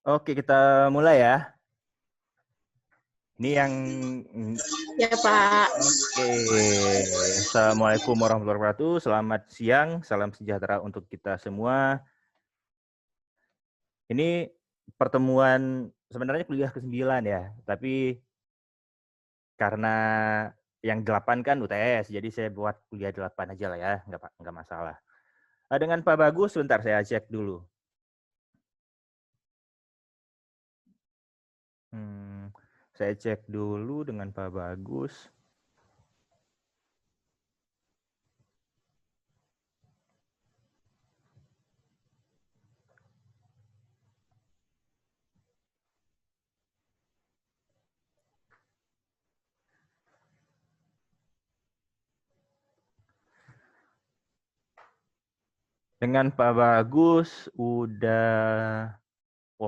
Oke, kita mulai ya. Ini yang Ya, Pak. Oke. Assalamualaikum warahmatullahi wabarakatuh. Selamat siang, salam sejahtera untuk kita semua. Ini pertemuan sebenarnya kuliah ke-9 ya, tapi karena yang 8 kan UTS, jadi saya buat kuliah 8 aja lah ya, nggak masalah. Dengan Pak Bagus, sebentar saya cek dulu. Saya cek dulu dengan Pak Bagus. Dengan Pak Bagus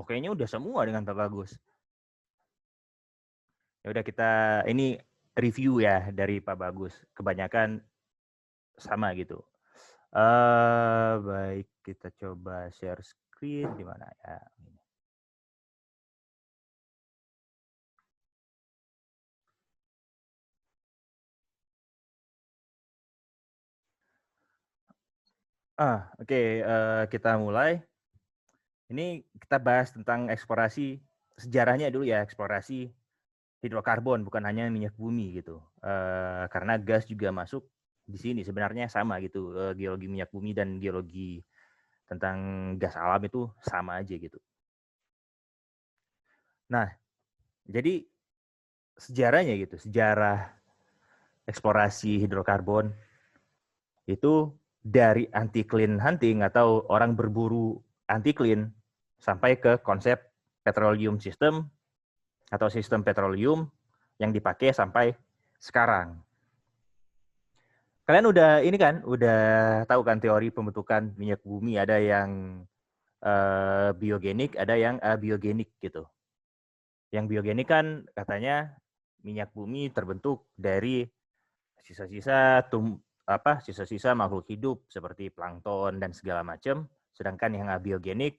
kayaknya udah semua dengan Pak Bagus. Ya udah kita ini review ya dari Pak Bagus. Kebanyakan sama gitu. Baik, kita coba share screen di mana ya. Oke, kita mulai. Ini kita bahas tentang eksplorasi sejarahnya dulu ya, eksplorasi hidrokarbon bukan hanya minyak bumi gitu. Karena gas juga masuk di sini sebenarnya sama gitu. Geologi minyak bumi dan geologi tentang gas alam itu sama aja gitu. Nah, jadi sejarahnya gitu, sejarah eksplorasi hidrokarbon itu dari anti-clean hunting atau orang berburu anti-clean sampai ke konsep petroleum system atau sistem petroleum yang dipakai sampai sekarang. Kalian udah ini kan, udah tahu kan teori pembentukan minyak bumi, ada yang biogenik, ada yang abiogenik gitu. Yang biogenik kan katanya minyak bumi terbentuk dari sisa-sisa sisa-sisa makhluk hidup seperti plankton dan segala macam. Sedangkan yang abiogenik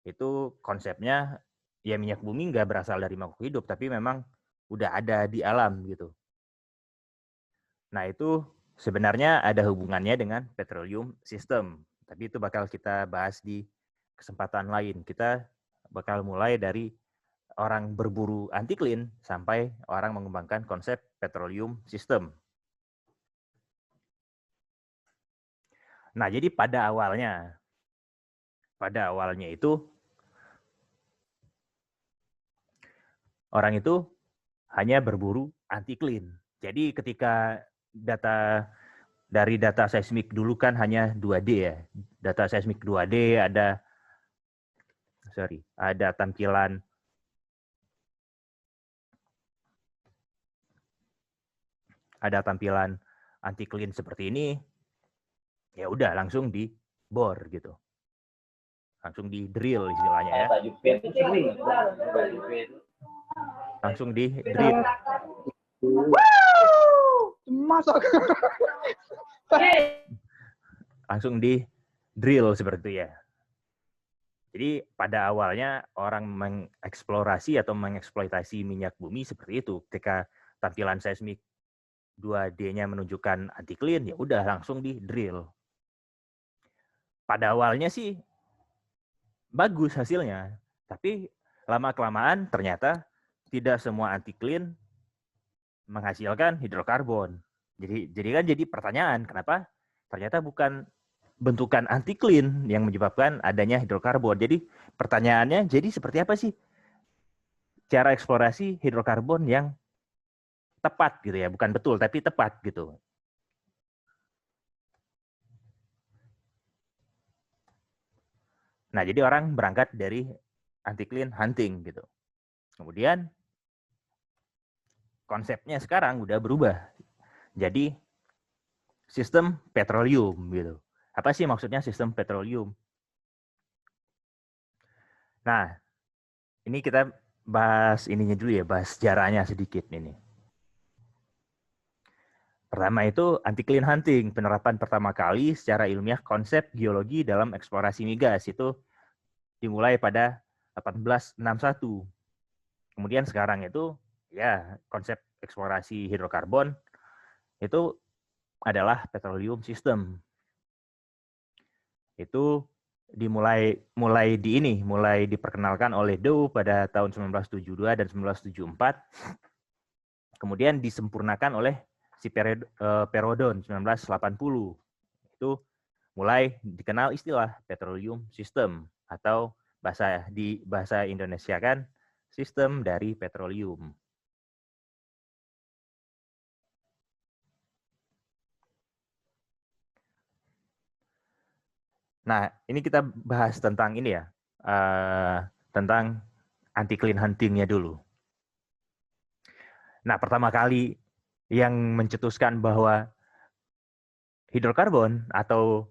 itu konsepnya ya minyak bumi nggak berasal dari makhluk hidup, tapi memang udah ada di alam gitu. Nah itu sebenarnya ada hubungannya dengan petroleum system, tapi itu bakal kita bahas di kesempatan lain. Kita bakal mulai dari orang berburu anti clean sampai orang mengembangkan konsep petroleum system. Nah, jadi pada awalnya itu orang itu hanya berburu anti clean. Jadi ketika dari data seismik dulu kan hanya 2D ya. Data seismik 2D ada tampilan anti clean seperti ini. Ya udah langsung dibor gitu. Langsung di drill istilahnya ya. Langsung di drill. Masuk. Langsung di drill seperti itu ya. Jadi pada awalnya orang mengeksplorasi atau mengeksploitasi minyak bumi seperti itu. Ketika tampilan seismik 2D-nya menunjukkan anti clean, ya udah langsung di drill. Pada awalnya sih bagus hasilnya, tapi lama-kelamaan ternyata tidak semua anti clean menghasilkan hidrokarbon. Jadi pertanyaan, kenapa ternyata bukan bentukan anti clean yang menyebabkan adanya hidrokarbon. Jadi pertanyaannya, jadi seperti apa sih cara eksplorasi hidrokarbon yang tepat gitu ya, bukan betul tapi tepat gitu. Nah, jadi orang berangkat dari anti clean hunting gitu. Kemudian konsepnya sekarang udah berubah. Jadi sistem petroleum gitu. Apa sih maksudnya sistem petroleum? Nah, ini kita bahas ininya dulu ya, bahas sejarahnya sedikit ini. Pertama itu anti clean hunting, penerapan pertama kali secara ilmiah konsep geologi dalam eksplorasi migas itu dimulai pada 1861. Kemudian sekarang itu ya konsep eksplorasi hidrokarbon itu adalah petroleum system. Itu mulai diperkenalkan oleh Dow pada tahun 1972 dan 1974. Kemudian disempurnakan oleh si Perodon 1980. Itu mulai dikenal istilah petroleum system atau bahasa Indonesia kan sistem dari petroleum. Nah, ini kita bahas tentang ini ya, tentang anti-clean hunting-nya dulu. Nah, pertama kali yang mencetuskan bahwa hidrokarbon atau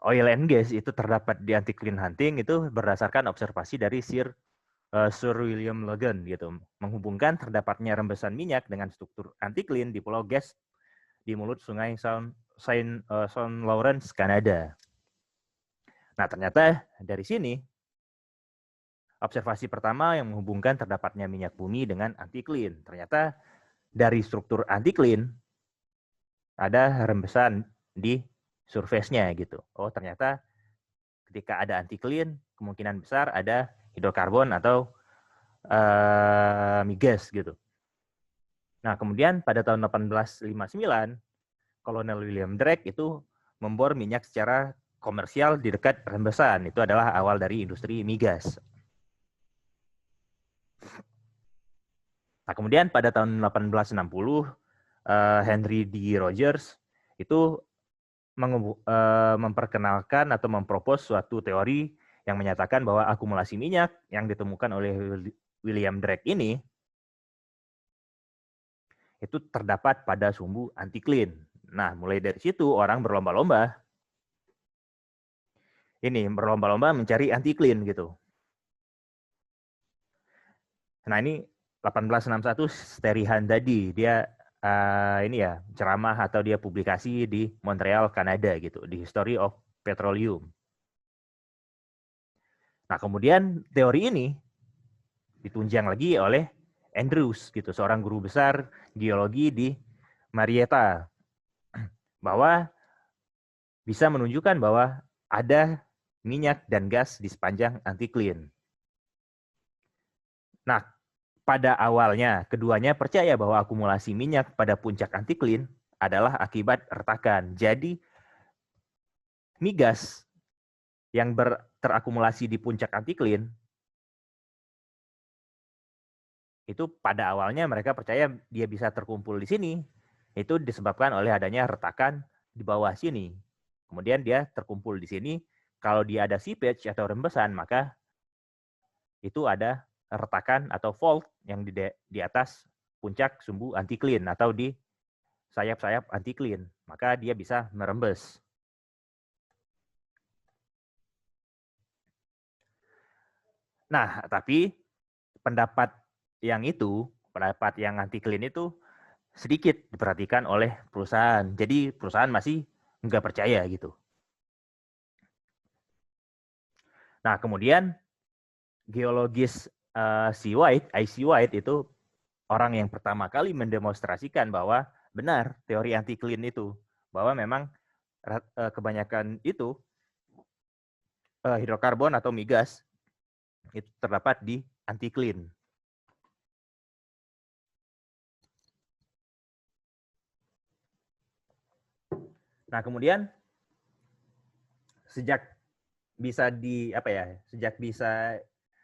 oil and gas itu terdapat di anti-clean hunting itu berdasarkan observasi dari Sir William Logan gitu, menghubungkan terdapatnya rembesan minyak dengan struktur anti-clean di Pulau Gas di mulut Sungai Saint Lawrence, Kanada. Nah, ternyata dari sini observasi pertama yang menghubungkan terdapatnya minyak bumi dengan anti-clean. Ternyata dari struktur anti-clean ada rembesan di surface-nya gitu. Oh, ternyata ketika ada anti-clean, kemungkinan besar ada hidrokarbon atau migas gitu. Nah, kemudian pada tahun 1859, Kolonel William Drake itu membor minyak secara komersial di dekat rembesan. Itu adalah awal dari industri migas. Nah, kemudian pada tahun 1860, Henry D. Rogers itu memperkenalkan atau mempropos suatu teori yang menyatakan bahwa akumulasi minyak yang ditemukan oleh William Drake ini itu terdapat pada sumbu anti-clean. Nah, mulai dari situ orang berlomba-lomba mencari anti-clean gitu. Nah, ini 1861 Sterihan tadi dia ceramah atau dia publikasi di Montreal, Kanada gitu, di History of Petroleum. Nah, kemudian teori ini ditunjang lagi oleh Andrews gitu, seorang guru besar geologi di Marietta, bahwa bisa menunjukkan bahwa ada minyak dan gas di sepanjang anti-clean. Nah, pada awalnya keduanya percaya bahwa akumulasi minyak pada puncak anti-clean adalah akibat retakan. Jadi migas yang terakumulasi di puncak anti-clean itu pada awalnya mereka percaya dia bisa terkumpul di sini. Itu disebabkan oleh adanya retakan di bawah sini. Kemudian dia terkumpul di sini. Kalau dia ada seepage atau rembesan, maka itu ada retakan atau fault yang di atas puncak sumbu anti-clean atau di sayap-sayap anti-clean. Maka dia bisa merembes. Nah, tapi pendapat yang anti-clean itu sedikit diperhatikan oleh perusahaan. Jadi perusahaan masih nggak percaya gitu. Nah, kemudian geologis I.C. White itu orang yang pertama kali mendemonstrasikan bahwa benar teori anti-clean itu. Bahwa memang kebanyakan itu hidrokarbon atau migas itu terdapat di anti-clean. Nah, kemudian sejak bisa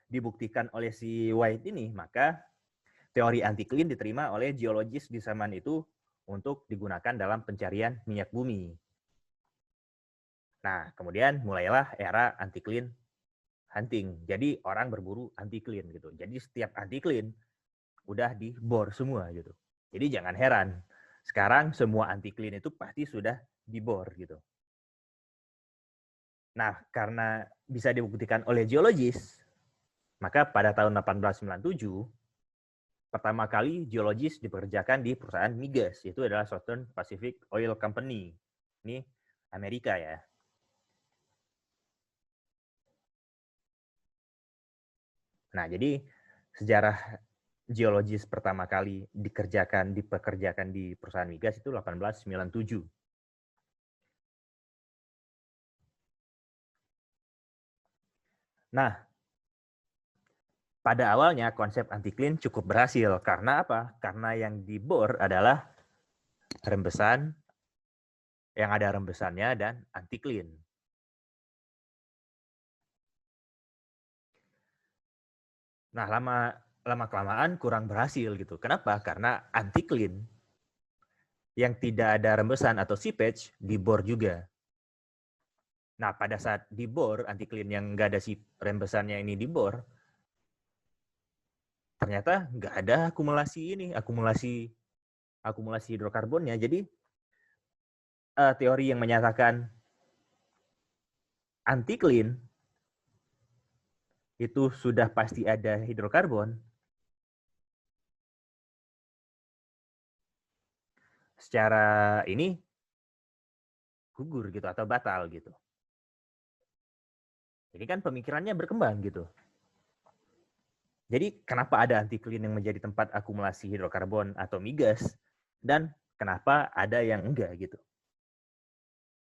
dibuktikan oleh si White ini, maka teori anti-clean diterima oleh geologis di zaman itu untuk digunakan dalam pencarian minyak bumi. Nah, kemudian mulailah era anti-clean hunting. Jadi orang berburu anti-clean gitu. Jadi setiap anti-clean udah dibor semua gitu. Jadi jangan heran, sekarang semua anti-clean itu pasti sudah dibor gitu. Nah, karena bisa dibuktikan oleh geologis, maka pada tahun 1897 pertama kali geologis dipekerjakan di perusahaan migas, yaitu adalah Southern Pacific Oil Company. Ini Amerika ya. Nah, jadi sejarah geologis pertama kali dipekerjakan di perusahaan migas itu 1897. Nah, pada awalnya konsep anti-clean cukup berhasil. Karena apa? Karena yang dibor adalah rembesan, yang ada rembesannya dan anti-clean. Nah, lama-kelamaan kurang berhasil gitu. Kenapa? Karena anti-clean yang tidak ada rembesan atau seepage dibor juga. Nah, pada saat dibor, anti-clean yang nggak ada si rembesannya ini dibor, ternyata nggak ada akumulasi hidrokarbonnya. Jadi teori yang menyatakan anti-clean itu sudah pasti ada hidrokarbon, secara ini gugur gitu atau batal gitu. Jadi kan pemikirannya berkembang gitu. Jadi kenapa ada anti-clean yang menjadi tempat akumulasi hidrokarbon atau migas, dan kenapa ada yang enggak gitu.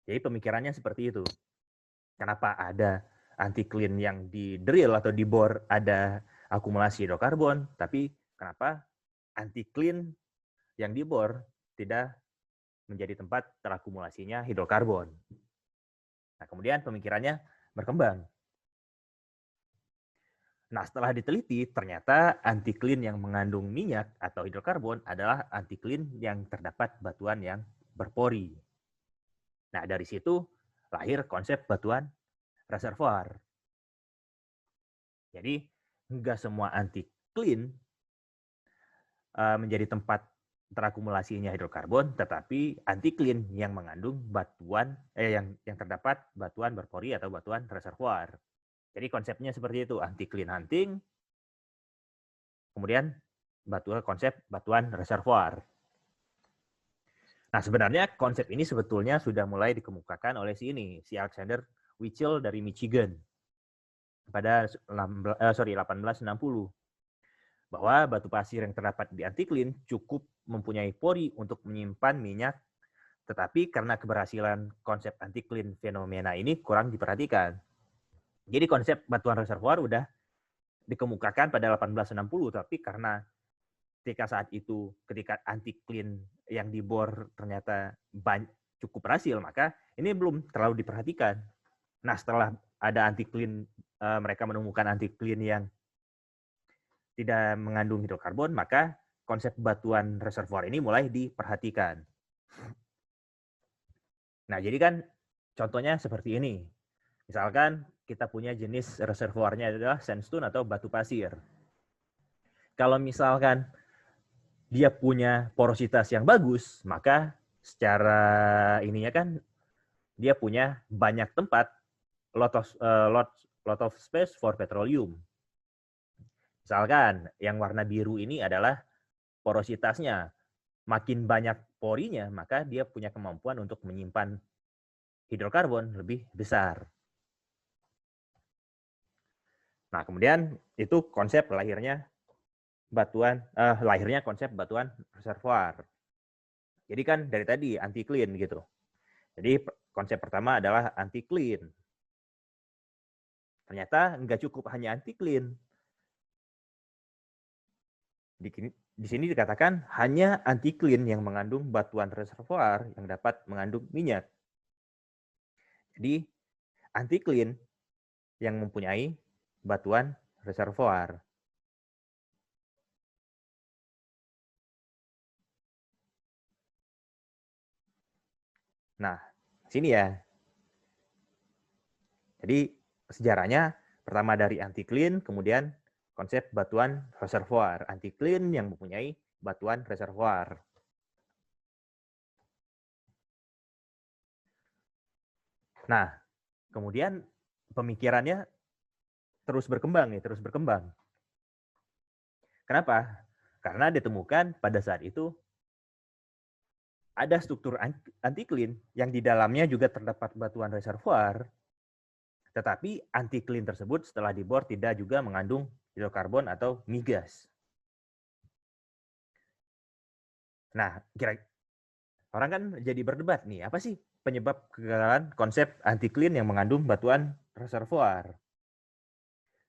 Jadi pemikirannya seperti itu. Kenapa ada anti-clean yang di drill atau di bor ada akumulasi hidrokarbon, tapi kenapa anti-clean yang di bor tidak menjadi tempat terakumulasinya hidrokarbon. Nah, kemudian pemikirannya berkembang. Nah, setelah diteliti, ternyata anti-clean yang mengandung minyak atau hidrokarbon adalah anti-clean yang terdapat batuan yang berpori. Nah, dari situ lahir konsep batuan reservoir. Jadi, nggak semua anti-clean menjadi tempat terakumulasinya hidrokarbon, tetapi anti-clean yang mengandung batuan yang terdapat batuan berpori atau batuan reservoir. Jadi konsepnya seperti itu, anti-clean hunting, kemudian konsep batuan reservoir. Nah, sebenarnya konsep ini sebetulnya sudah mulai dikemukakan oleh si Alexander Winchell dari Michigan pada 1860, bahwa batu pasir yang terdapat di anti-clean cukup mempunyai pori untuk menyimpan minyak, tetapi karena keberhasilan konsep anti-clean fenomena ini kurang diperhatikan. Jadi konsep batuan reservoir udah dikemukakan pada 1860, tapi karena ketika anti-clean yang dibor ternyata cukup berhasil, maka ini belum terlalu diperhatikan. Nah, setelah ada anti-clean, mereka menemukan anti-clean yang tidak mengandung hidrokarbon, maka konsep batuan reservoir ini mulai diperhatikan. Nah, jadi kan contohnya seperti ini. Misalkan kita punya jenis reservoirnya adalah sandstone atau batu pasir. Kalau misalkan dia punya porositas yang bagus, maka secara ininya kan dia punya banyak tempat, lot of space for petroleum. Misalkan yang warna biru ini adalah porositasnya. Makin banyak porinya, maka dia punya kemampuan untuk menyimpan hidrokarbon lebih besar. Nah, kemudian itu konsep lahirnya konsep batuan reservoir. Jadi kan dari tadi anti-clean gitu. Jadi konsep pertama adalah anti-clean. Ternyata nggak cukup hanya anti-clean. Di sini dikatakan hanya anti-clean yang mengandung batuan reservoir yang dapat mengandung minyak. Jadi anti-clean yang mempunyai batuan reservoir. Nah, sini ya. Jadi sejarahnya pertama dari anti-clean, kemudian konsep batuan reservoir. Anti-clean yang mempunyai batuan reservoir. Nah, kemudian pemikirannya terus berkembang. Kenapa? Karena ditemukan pada saat itu ada struktur anti-clean yang di dalamnya juga terdapat batuan reservoir, Tetapi antiklin tersebut setelah dibor tidak juga mengandung hidrokarbon atau migas. Nah, orang kan jadi berdebat nih, apa sih penyebab kegagalan konsep antiklin yang mengandung batuan reservoir?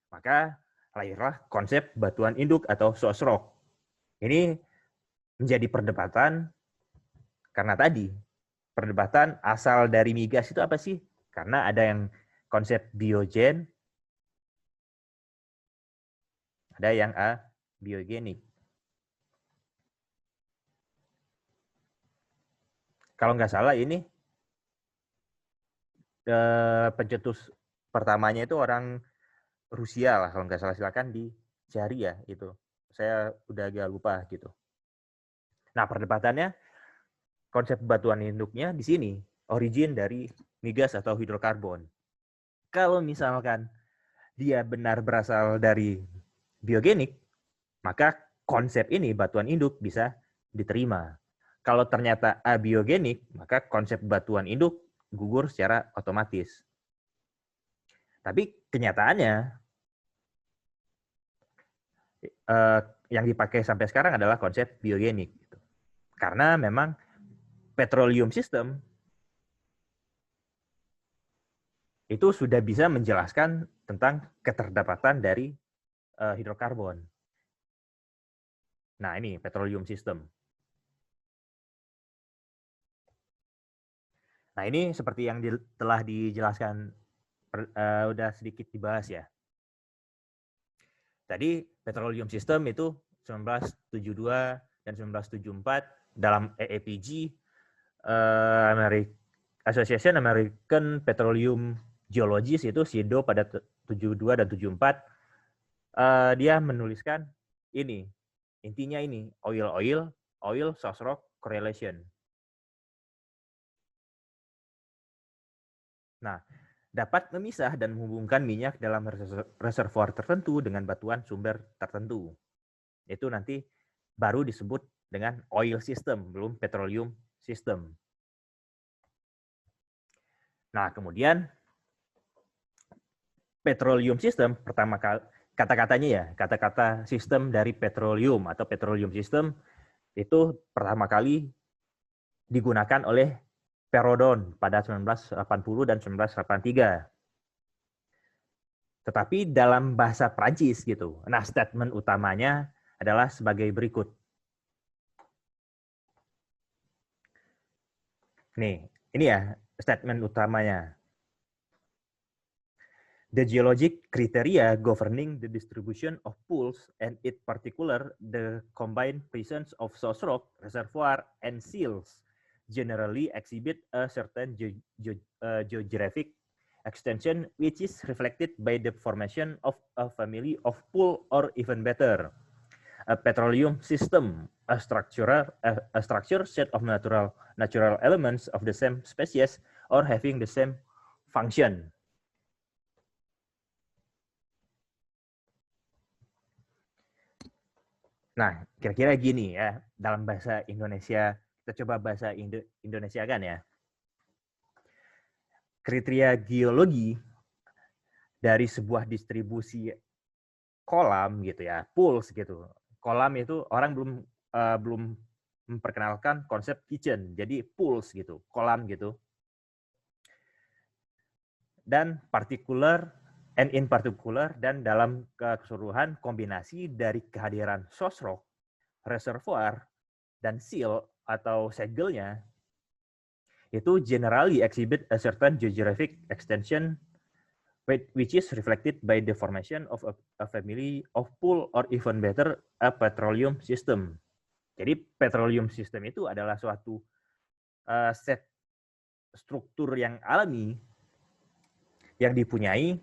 Maka lahirlah konsep batuan induk atau source rock. Ini menjadi perdebatan karena tadi, perdebatan asal dari migas itu apa sih? Karena ada yang konsep biogen, ada yang abiogenik. Kalau nggak salah ini pencetus pertamanya itu orang Rusia lah, kalau nggak salah, silakan dicari ya itu. Saya udah agak lupa gitu. Nah, perdebatannya konsep batuan induknya di sini, origin dari migas atau hidrokarbon. Kalau misalkan dia benar berasal dari biogenik, maka konsep ini batuan induk bisa diterima. Kalau ternyata abiogenik, maka konsep batuan induk gugur secara otomatis. Tapi kenyataannya yang dipakai sampai sekarang adalah konsep biogenik. Karena memang petroleum system itu sudah bisa menjelaskan tentang keterdapatan dari hidrokarbon. Nah, ini petroleum system. Nah, ini seperti yang telah dijelaskan, udah sedikit dibahas ya. Tadi petroleum system itu 1972 dan 1974 dalam AAPG, Association American Petroleum Geologists itu SIDO pada 72 dan 74, dia menuliskan ini, intinya ini, oil source rock correlation. Nah, dapat memisah dan menghubungkan minyak dalam reservoir tertentu dengan batuan sumber tertentu. Itu nanti baru disebut dengan oil system, belum petroleum system. Nah, kemudian petroleum system, pertama kali kata-katanya ya, kata-kata sistem dari petroleum atau petroleum system itu pertama kali digunakan oleh Perrodon pada 1980 dan 1983. Tetapi dalam bahasa Prancis gitu. Nah, statement utamanya adalah sebagai berikut. Nih, ini ya statement utamanya. The geologic criteria governing the distribution of pools, and in particular the combined presence of source rock, reservoir, and seals, generally exhibit a certain geographic extension which is reflected by the formation of a family of pool, or even better, a petroleum system, a structure set of natural elements of the same species or having the same function. Nah, kira-kira gini ya, dalam bahasa Indonesia, kita coba bahasa Indonesia kan ya. Kriteria geologi dari sebuah distribusi kolam gitu ya, pools gitu. Kolam itu orang belum memperkenalkan konsep kitchen, jadi pools gitu, kolam gitu. Dan particular, and in particular, dan dalam keseluruhan kombinasi dari kehadiran source rock, reservoir, dan seal atau segelnya, itu generally exhibit a certain geographic extension which is reflected by the formation of a family of pool, or even better, a petroleum system. Jadi petroleum system itu adalah suatu set struktur yang alami yang dipunyai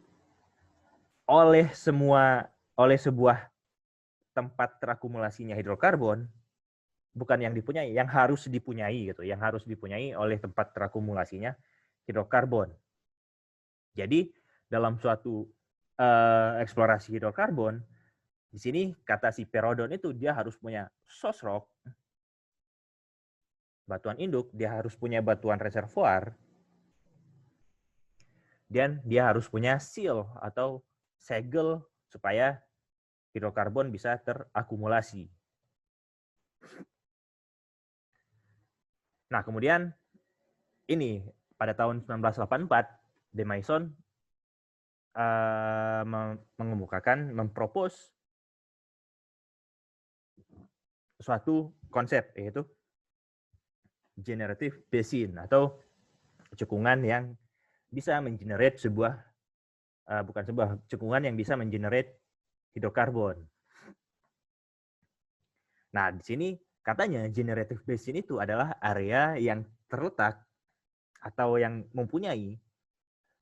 oleh sebuah tempat terakumulasinya hidrokarbon, bukan yang dipunyai, yang harus dipunyai gitu, yang harus dipunyai oleh tempat terakumulasinya hidrokarbon. Jadi dalam suatu eksplorasi hidrokarbon, di sini kata si Perrodon itu dia harus punya source rock, batuan induk, dia harus punya batuan reservoir, Dan dia harus punya seal atau segel supaya hidrokarbon bisa terakumulasi. Nah, kemudian ini pada tahun 1984, De Maison mempropos suatu konsep, yaitu generative basin atau cekungan yang bisa mengenerate cekungan yang bisa mengenerate hidrokarbon. Nah, di sini katanya generative basin itu adalah area yang terletak atau yang mempunyai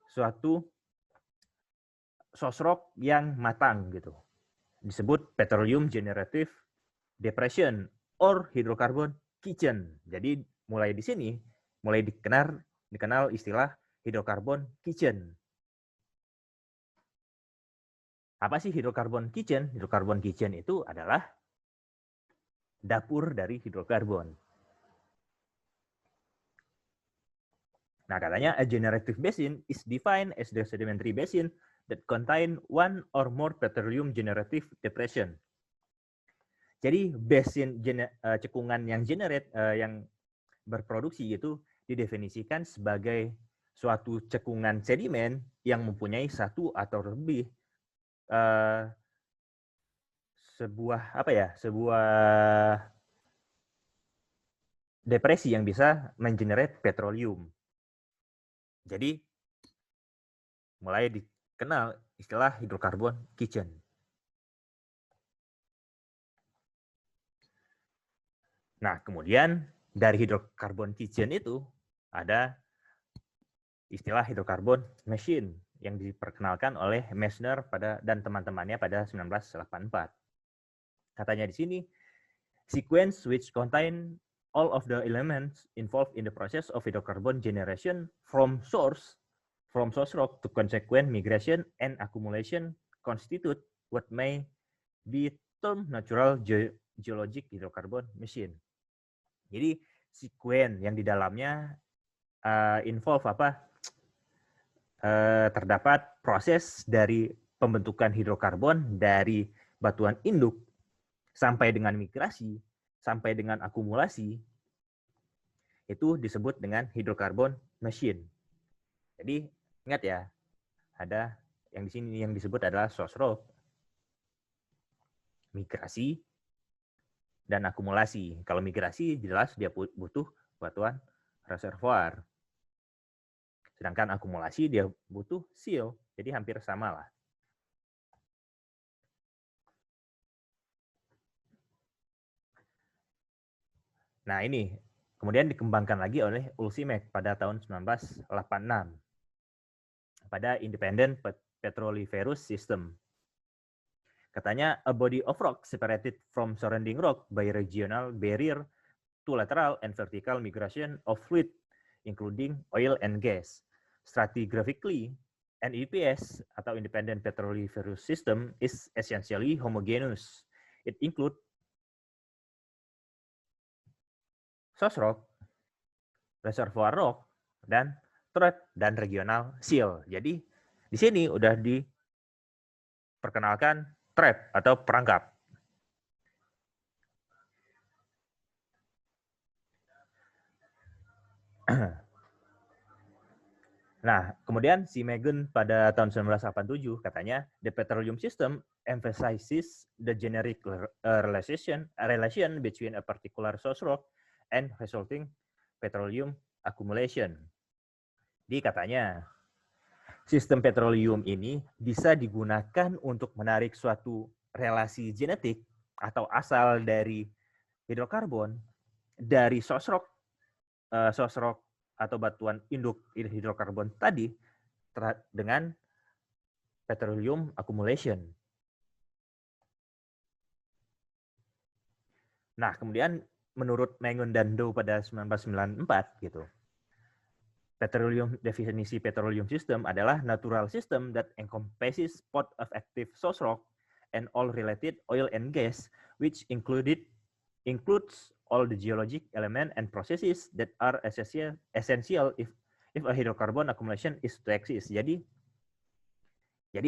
suatu source rock yang matang gitu. Disebut petroleum generative depression or hydrocarbon kitchen. Jadi mulai di sini mulai dikenal istilah hydrocarbon kitchen. Apa sih hydrocarbon kitchen? Hydrocarbon kitchen itu adalah dapur dari hidrokarbon. Nah, katanya a generative basin is defined as the sedimentary basin that contain one or more petroleum generative depression. Jadi basin cekungan yang yang berproduksi itu didefinisikan sebagai suatu cekungan sedimen yang mempunyai satu atau lebih sebuah depresi yang bisa mengenerate petroleum. Jadi mulai dikenal istilah hidrokarbon kitchen. Nah, kemudian dari hidrokarbon kitchen itu ada istilah hidrokarbon machine yang diperkenalkan oleh Meissner dan teman-temannya pada 1984. Katanya di sini, sequence which contain all of the elements involved in the process of hydrocarbon generation from source rock to consequent migration and accumulation constitute what may be termed natural geologic hydrocarbon machine. Jadi sequence yang di dalamnya terdapat proses dari pembentukan hidrokarbon dari batuan induk sampai dengan migrasi, sampai dengan akumulasi, itu disebut dengan hidrokarbon machine. Jadi ingat ya, ada yang di sini yang disebut adalah source rock, migrasi, dan akumulasi. Kalau migrasi jelas dia butuh batuan reservoir. Sedangkan akumulasi dia butuh seal, jadi hampir sama lah. Nah ini kemudian dikembangkan lagi oleh Ulcimek pada tahun 1986 pada Independent Petroliferous System. Katanya a body of rock separated from surrounding rock by regional barrier to lateral and vertical migration of fluid, including oil and gas. Stratigraphically, an IPS atau Independent Petroliferous System is essentially homogeneous. It includes source rock, reservoir rock, dan trap dan regional seal. Jadi di sini udah diperkenalkan trap atau perangkap. Nah, kemudian si Megan pada tahun 1987 katanya the petroleum system emphasizes the generic relation between a particular source rock and resulting petroleum accumulation. Jadi katanya sistem petroleum ini bisa digunakan untuk menarik suatu relasi genetik atau asal dari hidrokarbon dari source rock atau batuan induk hidrokarbon tadi dengan petroleum accumulation. Nah, kemudian menurut Mengun dan Dow pada 1994 gitu. Definisi petroleum system adalah natural system that encompasses pot of active source rock and all related oil and gas, which includes all the geologic element and processes that are essential if a hydrocarbon accumulation is to exist. Jadi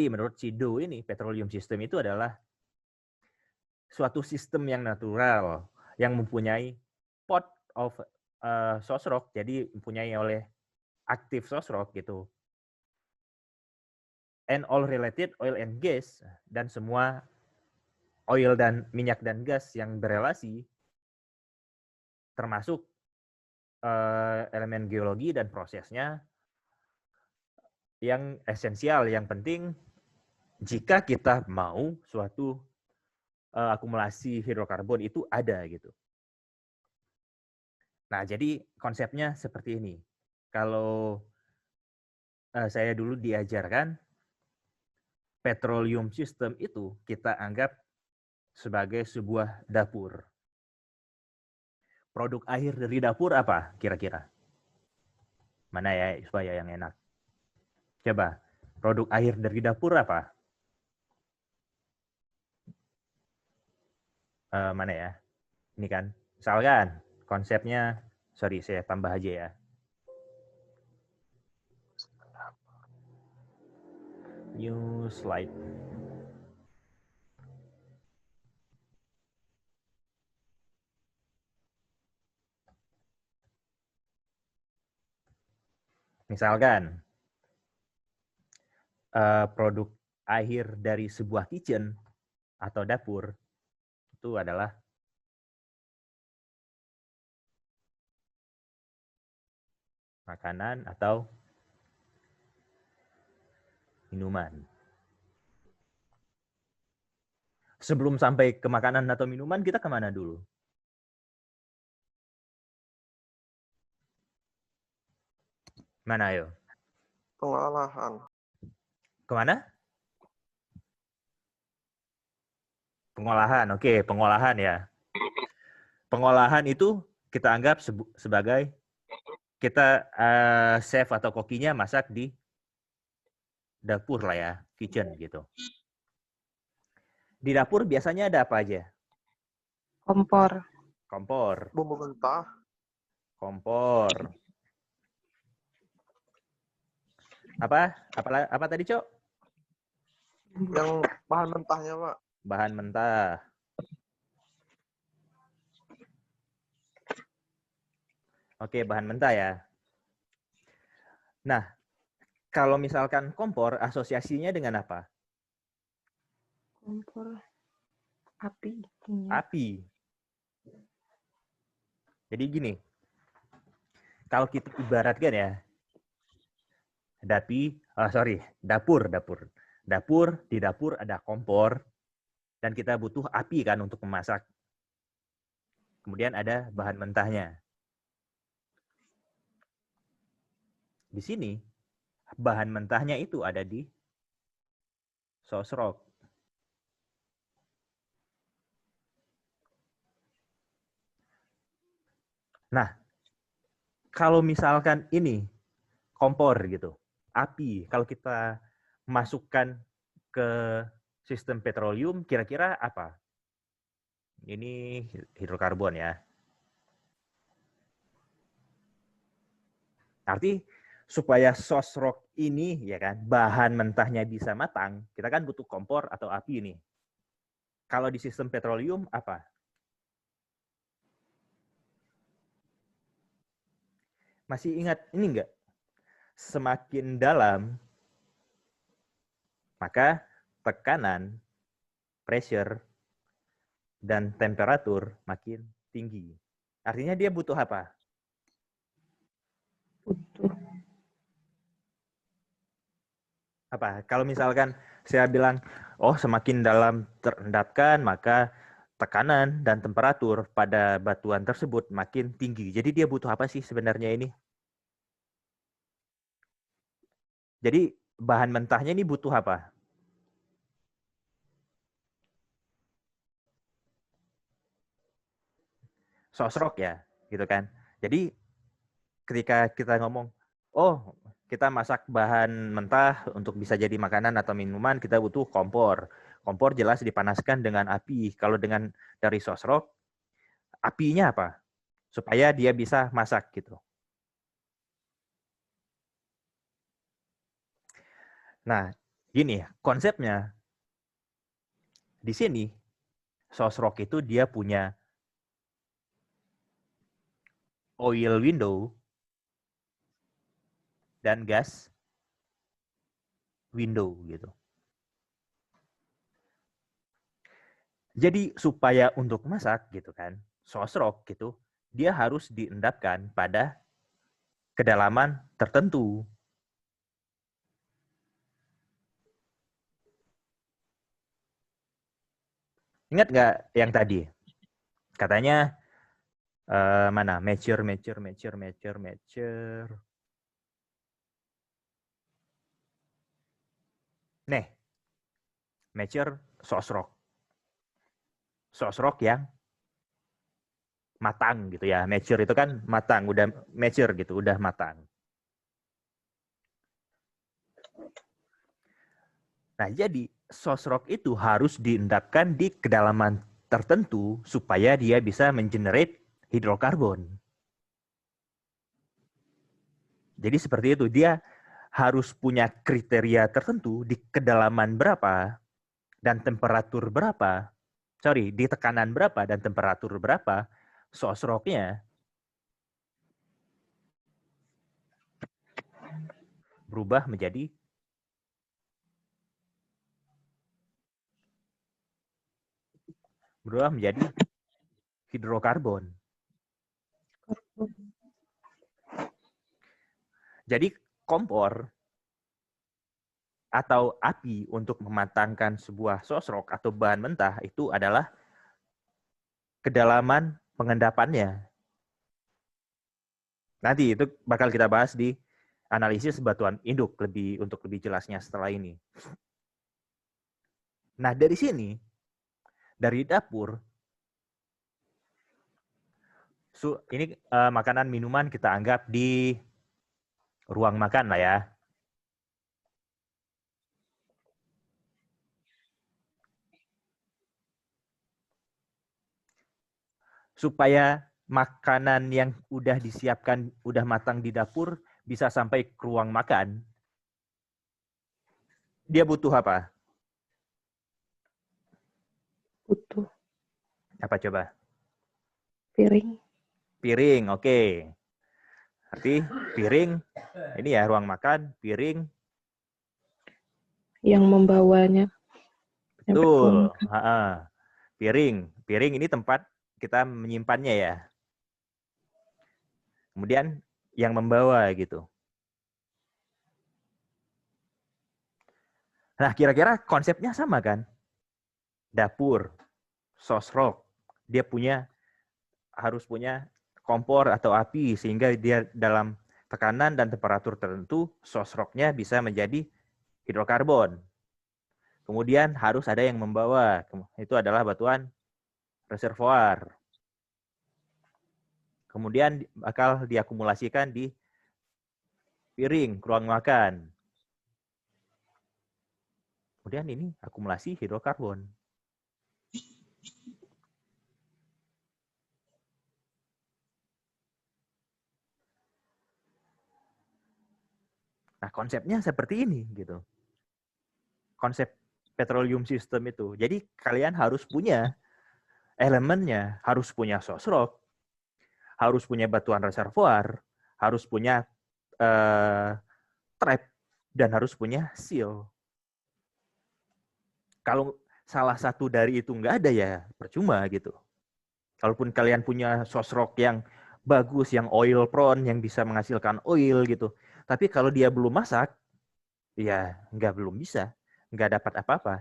menurut si Doe ini, petroleum system itu adalah suatu sistem yang natural, yang mempunyai pot of source rock, jadi mempunyai oleh aktif source rock gitu. And all related oil and gas, dan semua oil dan minyak dan gas yang berelasi, termasuk elemen geologi dan prosesnya yang esensial, yang penting jika kita mau suatu akumulasi hidrokarbon itu ada gitu. Nah, jadi konsepnya seperti ini. Kalau saya dulu diajarkan, petroleum system itu kita anggap sebagai sebuah dapur. Produk akhir dari dapur apa kira-kira? Mana ya supaya yang enak? Coba, produk akhir dari dapur apa? Mana ya? Ini kan, misalkan konsepnya, sorry saya tambah aja ya. New slide. Misalkan produk akhir dari sebuah kitchen atau dapur itu adalah makanan atau minuman. Sebelum sampai ke makanan atau minuman, kita kemana dulu? Mana ayo? Pengolahan. Kemana? Pengolahan, oke, pengolahan ya. Pengolahan itu kita anggap sebagai kita chef atau kokinya masak di dapur lah ya, kitchen gitu. Di dapur biasanya ada apa aja? Kompor. Kompor. Bumbu mentah. Kompor. Apa tadi, Cok? Yang bahan mentahnya, Pak. Bahan mentah. Oke, bahan mentah ya. Nah, kalau misalkan kompor, asosiasinya dengan apa? Kompor. Api. Api. Jadi gini, kalau kita ibaratkan ya, dapur. Di dapur ada kompor, dan kita butuh api kan untuk memasak. Kemudian ada bahan mentahnya. Di sini, bahan mentahnya itu ada di source rock. Nah, kalau misalkan ini kompor gitu, api, kalau kita masukkan ke sistem petroleum, kira-kira apa? Ini hidrokarbon ya. Arti supaya source rock ini ya kan, bahan mentahnya bisa matang, kita kan butuh kompor atau api nih. Kalau di sistem petroleum apa? Masih ingat ini enggak? Semakin dalam, maka tekanan, pressure, dan temperatur makin tinggi. Artinya dia butuh apa? Butuh. Apa? Kalau misalkan saya bilang, oh semakin dalam terendapkan, maka tekanan dan temperatur pada batuan tersebut makin tinggi. Jadi dia butuh apa sih sebenarnya ini? Jadi bahan mentahnya ini butuh apa? Source rock ya, gitu kan. Jadi ketika kita ngomong, oh kita masak bahan mentah untuk bisa jadi makanan atau minuman, kita butuh kompor. Kompor jelas dipanaskan dengan api. Kalau dengan dari source rock, apinya apa? Supaya dia bisa masak gitu. Nah, gini ya, konsepnya di sini Sosrok itu dia punya oil window dan gas window gitu. Jadi supaya untuk masak gitu kan, sosrok gitu, dia harus diendapkan pada kedalaman tertentu. Ingat nggak yang tadi? Katanya mana? Mature. Nih, mature sosrok. Sosrok yang matang gitu ya. Mature itu kan matang, udah mature gitu, udah matang. Nah, jadi sosrok itu harus diendapkan di kedalaman tertentu supaya dia bisa mengenerate hidrokarbon. Jadi seperti itu, dia harus punya kriteria tertentu di kedalaman berapa dan temperatur berapa. Sorry, di tekanan berapa dan temperatur berapa, sosroknya berubah menjadi hidrokarbon. Jadi kompor atau api untuk mematangkan sebuah sosrok atau bahan mentah itu adalah kedalaman pengendapannya. Nanti itu bakal kita bahas di analisis batuan induk untuk lebih jelasnya setelah ini. Nah, dari sini, dari dapur, ini makanan minuman kita anggap di ruang makan lah ya. Supaya makanan yang udah disiapkan, udah matang di dapur, bisa sampai ke ruang makan, dia butuh apa? Butuh Apa coba? piring. Piring, oke. Berarti piring, ini ya ruang makan, piring. Yang membawanya. Betul. Piring ini tempat kita menyimpannya ya. Kemudian yang membawa gitu. Nah, kira-kira konsepnya sama kan? Dapur, sosrok, dia harus punya kompor atau api sehingga dia dalam tekanan dan temperatur tertentu sosroknya bisa menjadi hidrokarbon. Kemudian harus ada yang membawa. Itu adalah batuan reservoir. Kemudian bakal diakumulasikan di piring, ruang makan. Kemudian ini akumulasi hidrokarbon. Nah, konsepnya seperti ini gitu. Konsep petroleum system itu. Jadi kalian harus punya elemennya, harus punya sosrok, harus punya batuan reservoir, harus punya trap, dan harus punya seal. Kalau salah satu dari itu nggak ada ya percuma gitu. Kalaupun kalian punya sosrok yang bagus, yang oil prone, yang bisa menghasilkan oil gitu. Tapi kalau dia belum masak, ya belum bisa. Nggak dapat apa-apa.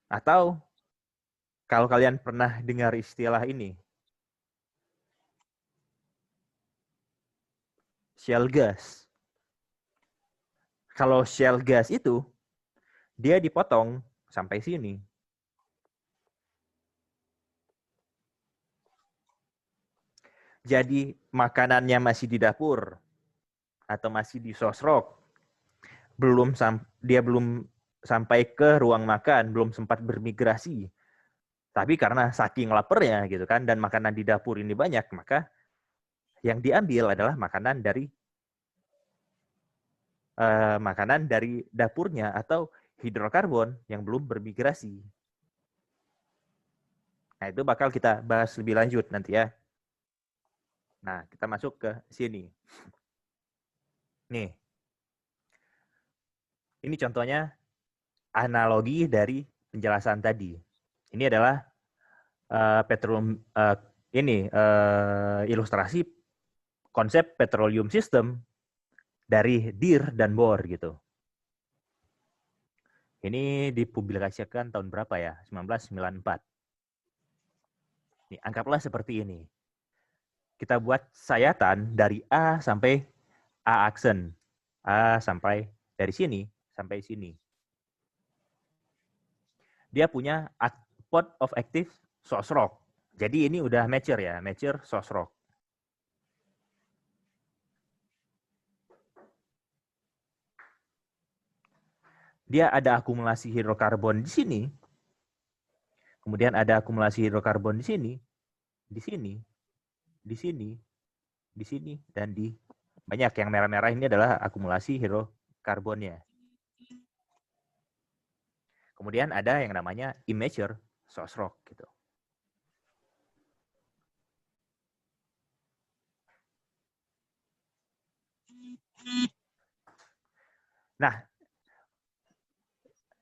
Atau kalau kalian pernah dengar istilah ini, shale gas. Kalau shale gas itu, dia dipotong sampai sini. Jadi makanannya masih di dapur atau masih di sosrok, dia belum sampai ke ruang makan, belum sempat bermigrasi. Tapi karena saking laparnya gitu kan, dan makanan di dapur ini banyak, maka yang diambil adalah makanan dari makanan dari dapurnya atau hidrokarbon yang belum bermigrasi. Nah, itu bakal kita bahas lebih lanjut nanti ya. Nah, kita masuk ke sini. Nih. Ini contohnya analogi dari penjelasan tadi. Ini adalah ilustrasi konsep petroleum system dari Deere dan Bohr gitu. Ini dipublikasikan tahun berapa ya? 1994. Nih, anggaplah seperti ini. Kita buat sayatan dari A sampai A aksen. A sampai dari sini sampai sini. Dia punya pot of active source rock. Jadi ini udah mature ya, mature source rock. Dia ada akumulasi hidrokarbon di sini. Kemudian ada akumulasi hidrokarbon di sini, di sini, di sini, di sini, dan di banyak. Yang merah-merah ini adalah akumulasi hidrokarbonnya. Kemudian ada yang namanya immature source rock gitu. Nah,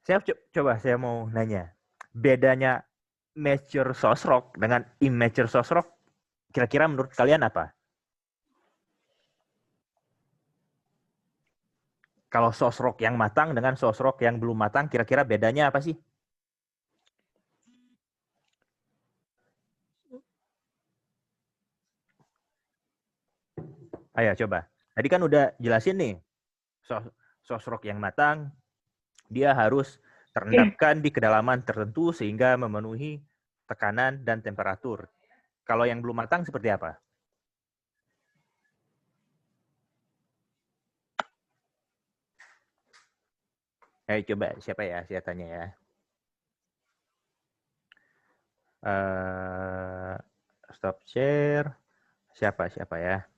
saya mau nanya, bedanya mature source rock dengan immature source rock, kira-kira menurut kalian apa? Kalau source rock yang matang dengan source rock yang belum matang, kira-kira bedanya apa sih? Ayo coba. Tadi kan udah jelasin nih, source rock yang matang, dia harus terendapkan di kedalaman tertentu sehingga memenuhi tekanan dan temperatur. Kalau yang belum matang seperti apa? Ayo coba, siapa ya? Saya tanya ya. Stop share. Siapa ya?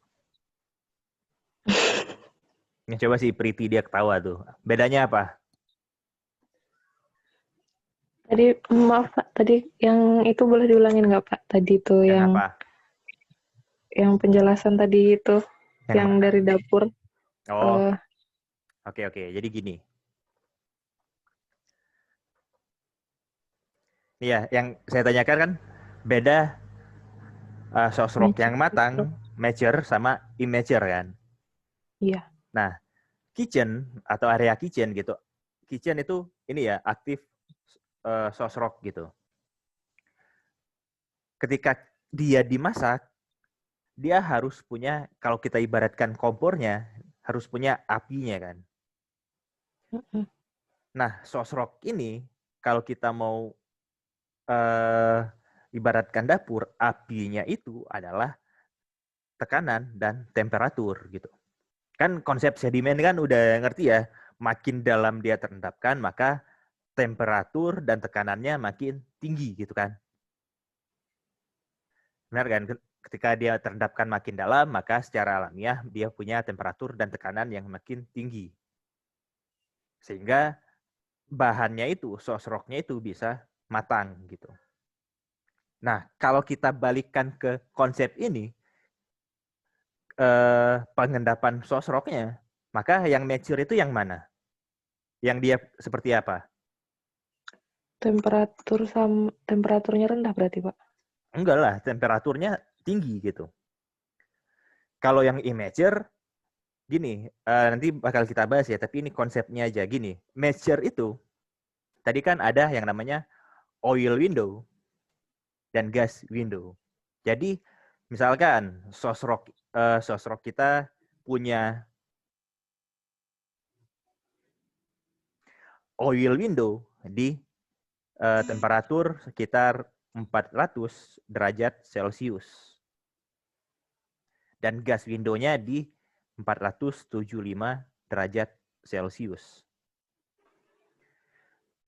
Ini coba si Priti, dia ketawa tuh. Bedanya apa? Tadi, maaf Pak, tadi yang itu boleh diulangin nggak Pak? Tadi itu Yang apa? yang penjelasan tadi itu, yang mana? dari dapur. Oh, oke. Jadi gini. Iya, yang saya tanyakan kan beda source rock yang matang, mature sama immature kan. Iya. Nah, kitchen atau area kitchen gitu. Kitchen itu ini ya, aktif source rock gitu. Ketika dia dimasak, dia harus punya, kalau kita ibaratkan kompornya, harus punya apinya kan. Nah, source rock ini, kalau kita mau ibaratkan dapur, apinya itu adalah tekanan dan temperatur gitu. Kan konsep sedimen kan udah ngerti ya, makin dalam dia terendapkan, maka temperatur dan tekanannya makin tinggi gitu kan. Benar kan? Ketika dia terendapkan makin dalam, maka secara alamiah dia punya temperatur dan tekanan yang makin tinggi. Sehingga bahannya itu, source rock-nya itu bisa matang gitu. Nah, kalau kita balikkan ke konsep ini, pengendapan source rock-nya, maka yang mature itu yang mana? Yang dia seperti apa? Temperaturnya rendah berarti Pak? Enggak lah, temperaturnya tinggi gitu. Kalau yang immature, gini, nanti bakal kita bahas ya, tapi ini konsepnya aja gini. Mature itu, tadi kan ada yang namanya oil window dan gas window. Jadi, misalkan source rock kita punya oil window di temperatur sekitar 400 derajat Celcius. Dan gas window-nya di 475 derajat Celcius.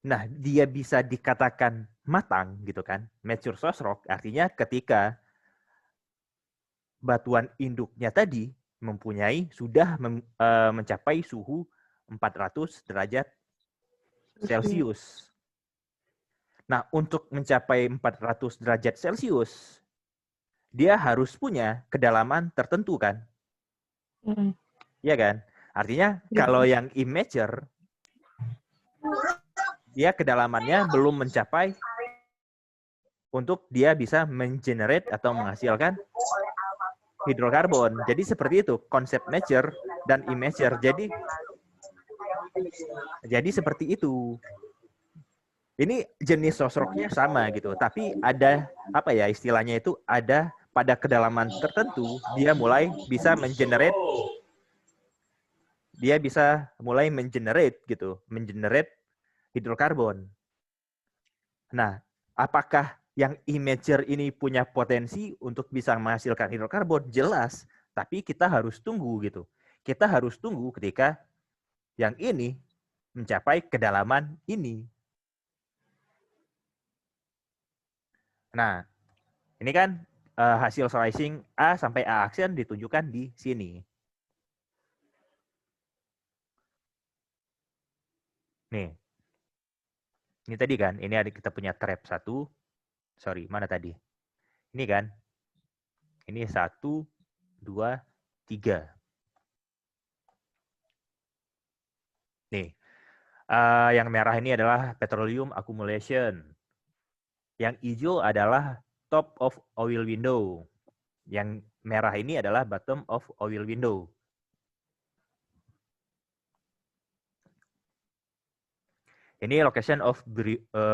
Nah, dia bisa dikatakan matang gitu kan, mature source rock, artinya ketika batuan induknya tadi sudah mencapai suhu 400 derajat Celcius. Nah, untuk mencapai 400 derajat Celcius, dia harus punya kedalaman tertentu kan? Iya kan? Artinya kalau yang immature, dia kedalamannya belum mencapai untuk dia bisa mengenerate atau menghasilkan hidrokarbon. Jadi seperti itu konsep mature dan immature. Jadi seperti itu. Ini jenis sosroknya sama gitu, tapi ada apa ya istilahnya itu ada pada kedalaman tertentu dia mulai bisa mengenerate gitu, mengenerate hidrokarbon. Nah, apakah yang immature ini punya potensi untuk bisa menghasilkan hidrokarbon? Jelas, tapi kita harus tunggu gitu. Kita harus tunggu ketika yang ini mencapai kedalaman ini. Nah, ini kan hasil slicing A sampai A aksen ditunjukkan di sini. Nih. Ini tadi kan, ini ada kita punya trap 1. Sorry, mana tadi? Ini kan. Ini 1, 2, 3. Nih. Yang merah ini adalah petroleum accumulation. Yang hijau adalah top of oil window. Yang merah ini adalah bottom of oil window. Ini location of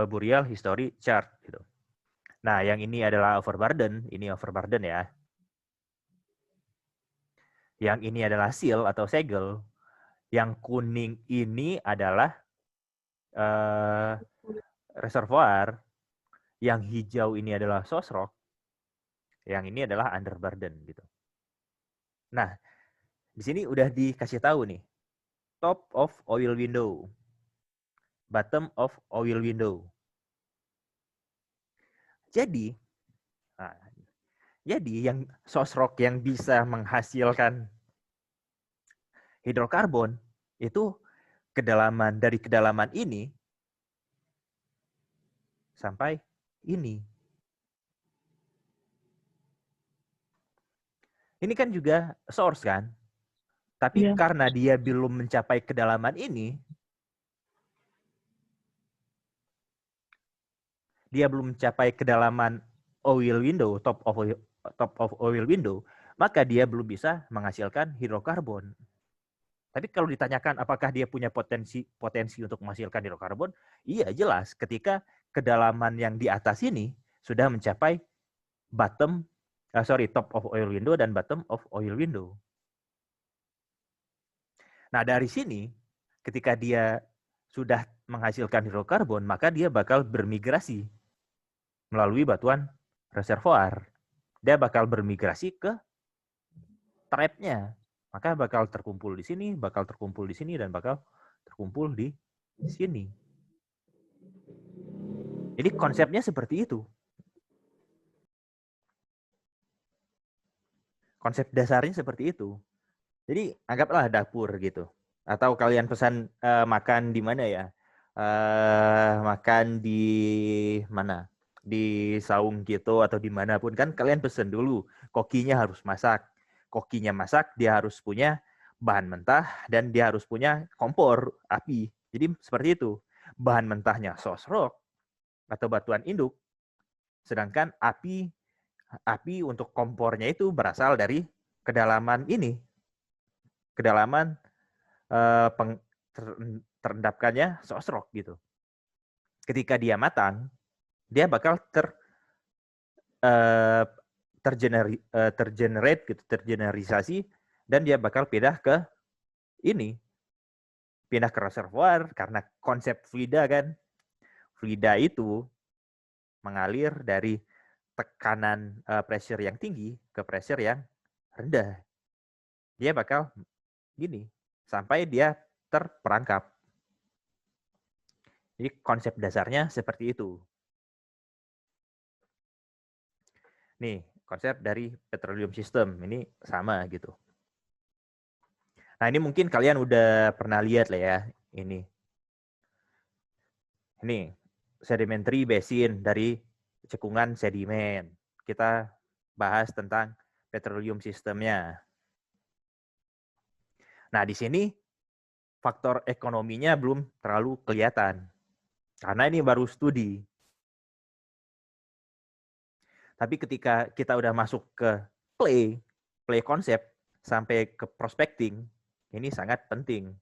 burial history chart gitu. Nah, yang ini adalah overburden, ini overburden ya. Yang ini adalah seal atau segel. Yang kuning ini adalah reservoir. Yang hijau ini adalah source rock. Yang ini adalah underburden gitu. Nah, di sini udah dikasih tahu nih. Top of oil window. Bottom of oil window. Jadi yang source rock yang bisa menghasilkan hidrokarbon itu dari kedalaman ini sampai ini. Ini kan juga source kan? Tapi karena dia belum mencapai kedalaman ini, dia belum mencapai kedalaman oil window, top of oil window, maka dia belum bisa menghasilkan hidrokarbon. Tapi kalau ditanyakan apakah dia punya potensi untuk menghasilkan hidrokarbon, iya jelas ketika kedalaman yang di atas ini sudah mencapai top of oil window dan bottom of oil window. Nah, dari sini ketika dia sudah menghasilkan hidrokarbon, maka dia bakal bermigrasi melalui batuan reservoir. Dia bakal bermigrasi ke trapnya. Maka bakal terkumpul di sini, dan bakal terkumpul di sini. Jadi konsepnya seperti itu. Konsep dasarnya seperti itu. Jadi anggaplah dapur gitu. Atau kalian pesan makan di mana ya? Makan di mana? Di saung gitu atau dimanapun kan kalian pesen dulu. Kokinya harus masak. Kokinya masak, dia harus punya bahan mentah dan dia harus punya kompor api. Jadi seperti itu. Bahan mentahnya source rock atau batuan induk. Sedangkan api untuk kompornya itu berasal dari kedalaman ini. Kedalaman terendapkannya source rock gitu. Ketika dia matang, dia bakal tergenerisasi dan dia bakal pindah ke reservoir karena konsep fluida kan. Fluida itu mengalir dari tekanan pressure yang tinggi ke pressure yang rendah. Dia bakal gini sampai dia terperangkap. Jadi konsep dasarnya seperti itu. Nih, konsep dari petroleum system ini sama gitu. Nah, ini mungkin kalian udah pernah lihat lah ya, ini. Ini sedimentary basin dari cekungan sedimen. Kita bahas tentang petroleum sistemnya. Nah, di sini faktor ekonominya belum terlalu kelihatan. Karena ini baru studi. Tapi ketika kita udah masuk ke play konsep, sampai ke prospecting, ini sangat penting.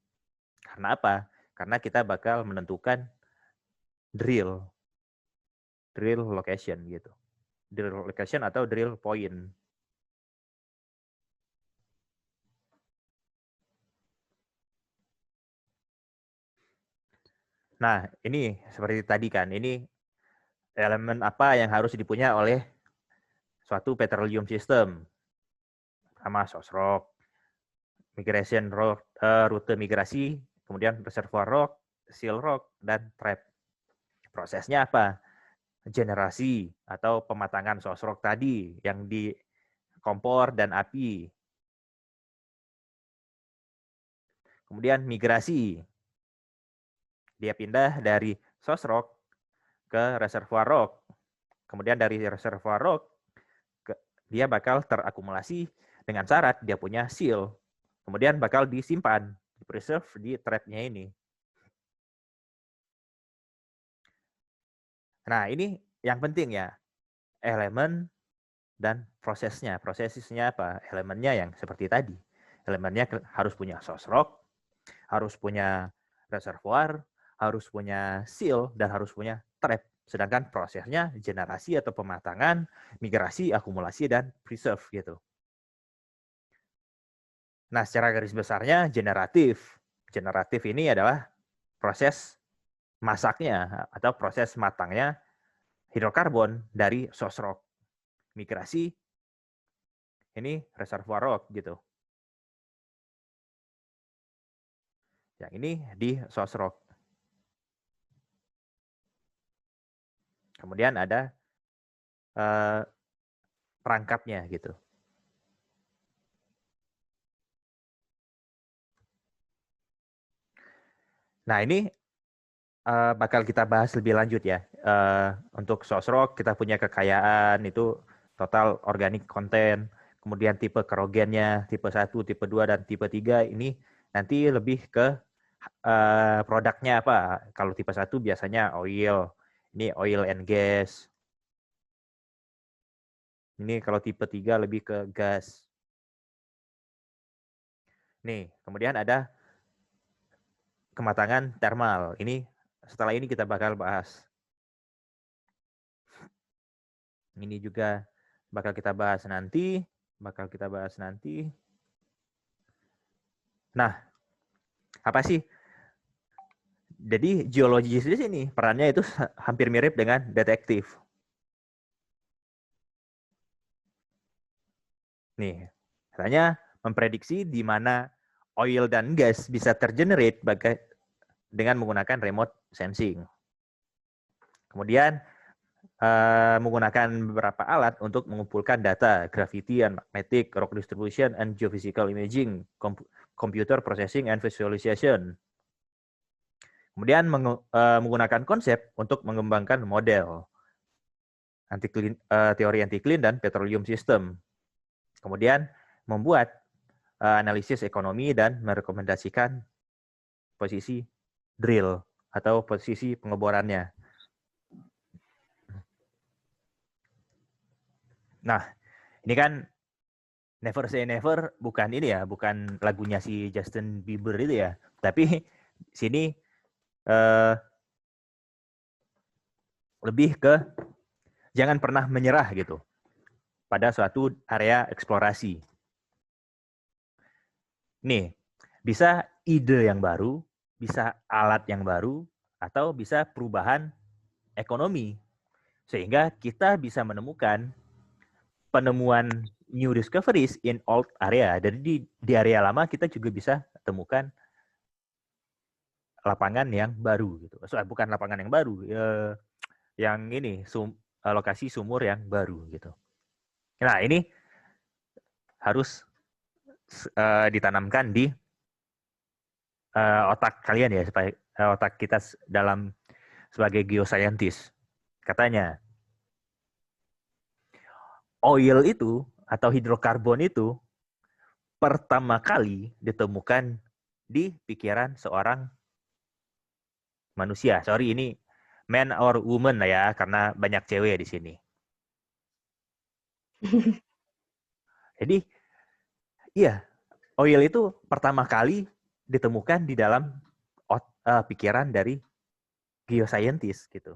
Karena apa? Karena kita bakal menentukan drill location gitu. Drill location atau drill point. Nah, ini seperti tadi kan, ini elemen apa yang harus dipunya oleh suatu petroleum system. Pertama, source rock, migration rock, rute migrasi, kemudian reservoir rock, seal rock, dan trap. Prosesnya apa? Generasi atau pematangan source rock tadi yang di kompor dan api. Kemudian migrasi. Dia pindah dari source rock ke reservoir rock. Kemudian dari reservoir rock, dia bakal terakumulasi dengan syarat dia punya seal. Kemudian bakal disimpan, preserve di trapnya ini. Nah, ini yang penting ya, elemen dan prosesnya. Prosesnya apa? Elemennya yang seperti tadi. Elemennya harus punya source rock, harus punya reservoir, harus punya seal, dan harus punya trap. Sedangkan prosesnya generasi atau pematangan, migrasi, akumulasi, dan preserve gitu. Nah, secara garis besarnya generatif. Generatif ini adalah proses masaknya atau proses matangnya hidrokarbon dari source rock. Migrasi ini reservoir rock gitu. Yang ini di source rock. Kemudian ada perangkapnya gitu. Nah, ini bakal kita bahas lebih lanjut ya. Untuk source rock kita punya kekayaan itu total organic content, kemudian tipe kerogennya, tipe 1, tipe 2, dan tipe 3 ini nanti lebih ke produknya apa. Kalau tipe 1 biasanya oil, ini oil and gas. Ini kalau tipe 3 lebih ke gas. Nih, kemudian ada kematangan thermal. Ini setelah ini kita bakal bahas. Ini juga bakal kita bahas nanti. Nah, apa sih? Jadi geologis di sini perannya itu hampir mirip dengan detektif. Nih, katanya memprediksi di mana oil dan gas bisa tergenerate dengan menggunakan remote sensing. Kemudian menggunakan beberapa alat untuk mengumpulkan data gravity and magnetic, rock distribution, and geophysical imaging, computer processing and visualization. Kemudian menggunakan konsep untuk mengembangkan model teori anti-clean dan petroleum system. Kemudian membuat analisis ekonomi dan merekomendasikan posisi drill atau posisi pengeborannya. Nah, ini kan Never Say Never bukan ini ya, bukan lagunya si Justin Bieber itu ya. Tapi sini lebih ke jangan pernah menyerah gitu pada suatu area eksplorasi. Nih, bisa ide yang baru, bisa alat yang baru, atau bisa perubahan ekonomi. Sehingga kita bisa menemukan penemuan new discoveries in old area. Jadi di area lama kita juga bisa temukan lapangan yang baru gitu. Bukan lapangan yang baru, yang ini lokasi sumur yang baru gitu. Nah, ini harus ditanamkan di otak kalian ya, supaya otak kita dalam sebagai geoscientist. Katanya, oil itu atau hidrokarbon itu pertama kali ditemukan di pikiran seorang manusia. Sorry, ini man or woman lah ya, karena banyak cewek di sini. Jadi, iya, oil itu pertama kali ditemukan di dalam pikiran dari geoscientist gitu.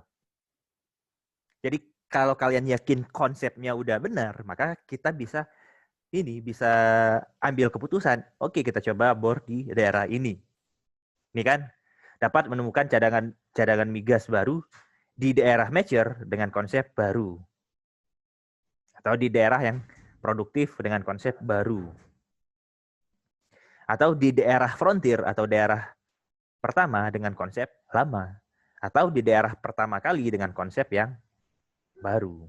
Jadi kalau kalian yakin konsepnya udah benar, maka kita bisa ambil keputusan. Oke, kita coba bor di daerah ini. Ini kan dapat menemukan cadangan migas baru di daerah mature dengan konsep baru. Atau di daerah yang produktif dengan konsep baru. Atau di daerah frontier atau daerah pertama dengan konsep lama. Atau di daerah pertama kali dengan konsep yang baru.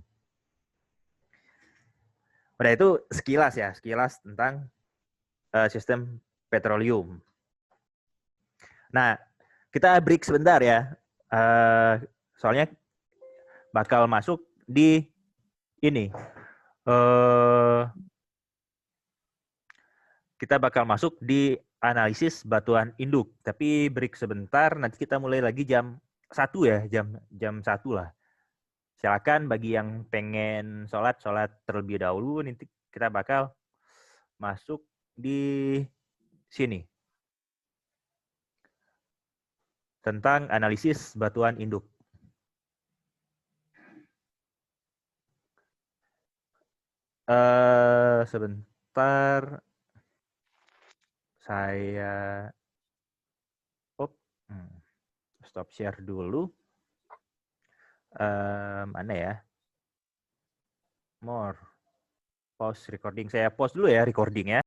Udah itu sekilas tentang sistem petroleum. Nah, kita break sebentar ya. Soalnya bakal masuk di ini. Kita bakal masuk di analisis batuan induk. Tapi break sebentar, nanti kita mulai lagi jam 1 ya, jam 1 lah. Silakan bagi yang pengen sholat terlebih dahulu, nanti kita bakal masuk di sini. Tentang analisis batuan induk. Sebentar. Saya stop share dulu. Mana ya? More. Pause recording. Saya pause dulu ya recordingnya.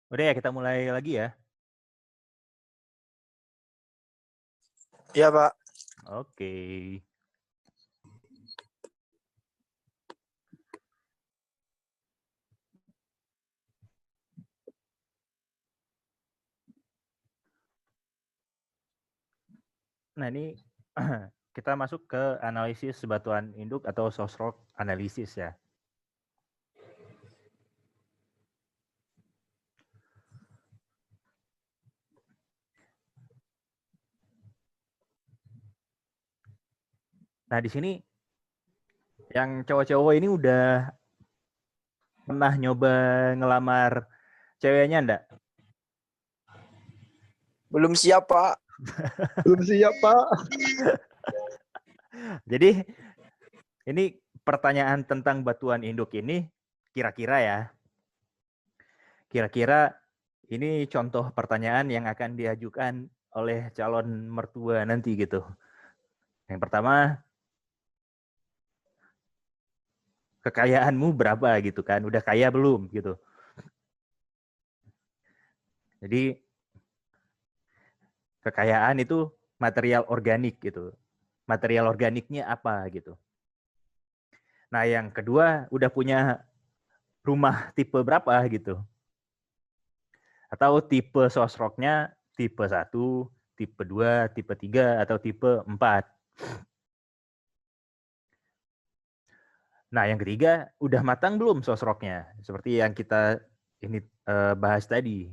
Udah ya, kita mulai lagi ya. Iya, Pak. Oke. Nah, ini kita masuk ke analisis batuan induk atau source rock analysis ya. Nah, di sini yang cowok-cowok ini udah pernah nyoba ngelamar ceweknya enggak? Belum siap, Pak. Belum siap, Pak. Jadi ini pertanyaan tentang batuan induk ini kira-kira ya. Kira-kira ini contoh pertanyaan yang akan diajukan oleh calon mertua nanti gitu. Yang pertama, kekayaanmu berapa gitu kan? Udah kaya belum gitu. Jadi kekayaan itu material organik gitu. Material organiknya apa gitu. Nah, yang kedua udah punya rumah tipe berapa gitu. Atau tipe source rock-nya tipe 1, tipe 2, tipe 3 atau tipe 4. Nah, yang ketiga, udah matang belum source rock-nya? Seperti yang kita ini bahas tadi,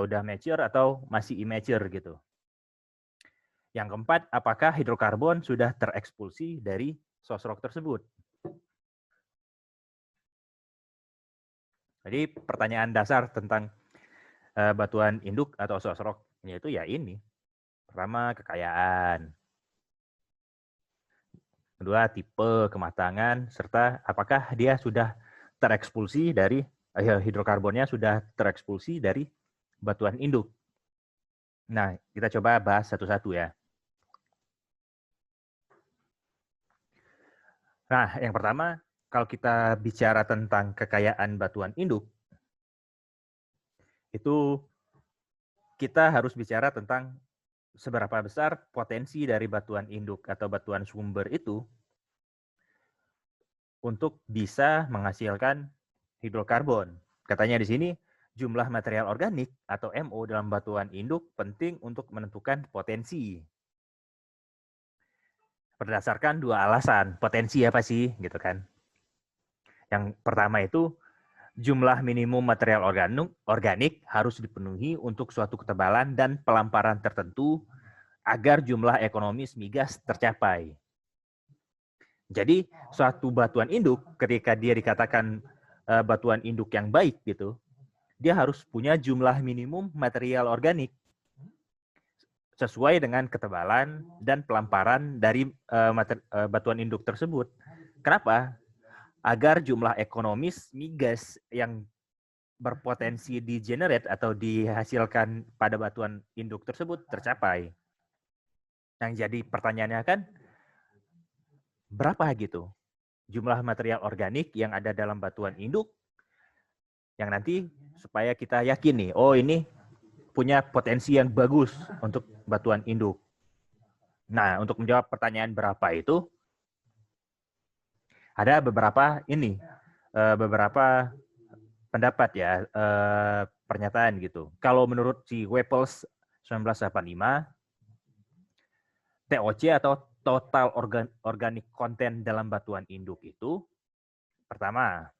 udah mature atau masih immature gitu. Yang keempat, apakah hidrokarbon sudah terekspulsi dari source rock tersebut? Jadi pertanyaan dasar tentang batuan induk atau source rock yaitu ya ini. Pertama, kekayaan. Kedua, tipe kematangan, serta apakah dia sudah terekspulsi dari hidrokarbonnya sudah terekspulsi dari batuan induk. Nah, kita coba bahas satu-satu ya. Nah, yang pertama, kalau kita bicara tentang kekayaan batuan induk, itu kita harus bicara tentang seberapa besar potensi dari batuan induk atau batuan sumber itu untuk bisa menghasilkan hidrokarbon. Katanya di sini, jumlah material organik atau MO dalam batuan induk penting untuk menentukan potensi. Berdasarkan dua alasan, potensi apa sih gitu kan. Yang pertama itu, jumlah minimum material organik harus dipenuhi untuk suatu ketebalan dan pelamparan tertentu agar jumlah ekonomis migas tercapai. Jadi suatu batuan induk ketika dia dikatakan batuan induk yang baik gitu, dia harus punya jumlah minimum material organik sesuai dengan ketebalan dan pelamparan dari batuan induk tersebut. Kenapa? Agar jumlah ekonomis migas yang berpotensi di-generate atau dihasilkan pada batuan induk tersebut tercapai. Yang jadi pertanyaannya kan, berapa gitu jumlah material organik yang ada dalam batuan induk yang nanti supaya kita yakin nih, oh ini punya potensi yang bagus untuk batuan induk. Nah, untuk menjawab pertanyaan berapa itu, ada beberapa pendapat ya, pernyataan gitu. Kalau menurut si Wepels 1985, TOC atau total organic content dalam batuan induk itu, pertama,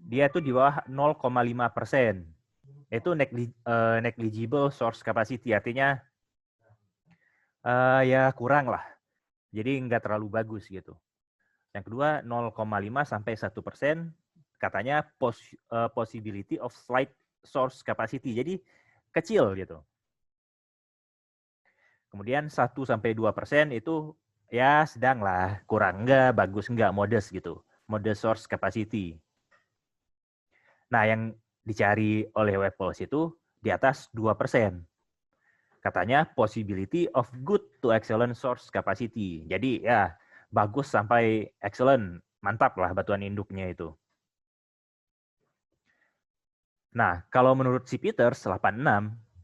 dia itu di bawah 0,5%. Itu negligible source capacity, artinya ya kurang lah. Jadi nggak terlalu bagus gitu. Yang kedua 0,5 sampai 1% katanya possibility of slight source capacity. Jadi kecil gitu. Kemudian 1 sampai 2% itu ya sedang lah, kurang enggak, bagus enggak, modest gitu. Modest source capacity. Nah, yang dicari oleh Wepels itu di atas 2%. Katanya possibility of good to excellent source capacity. Jadi ya bagus sampai excellent, mantap lah batuan induknya itu. Nah, kalau menurut si Peters 86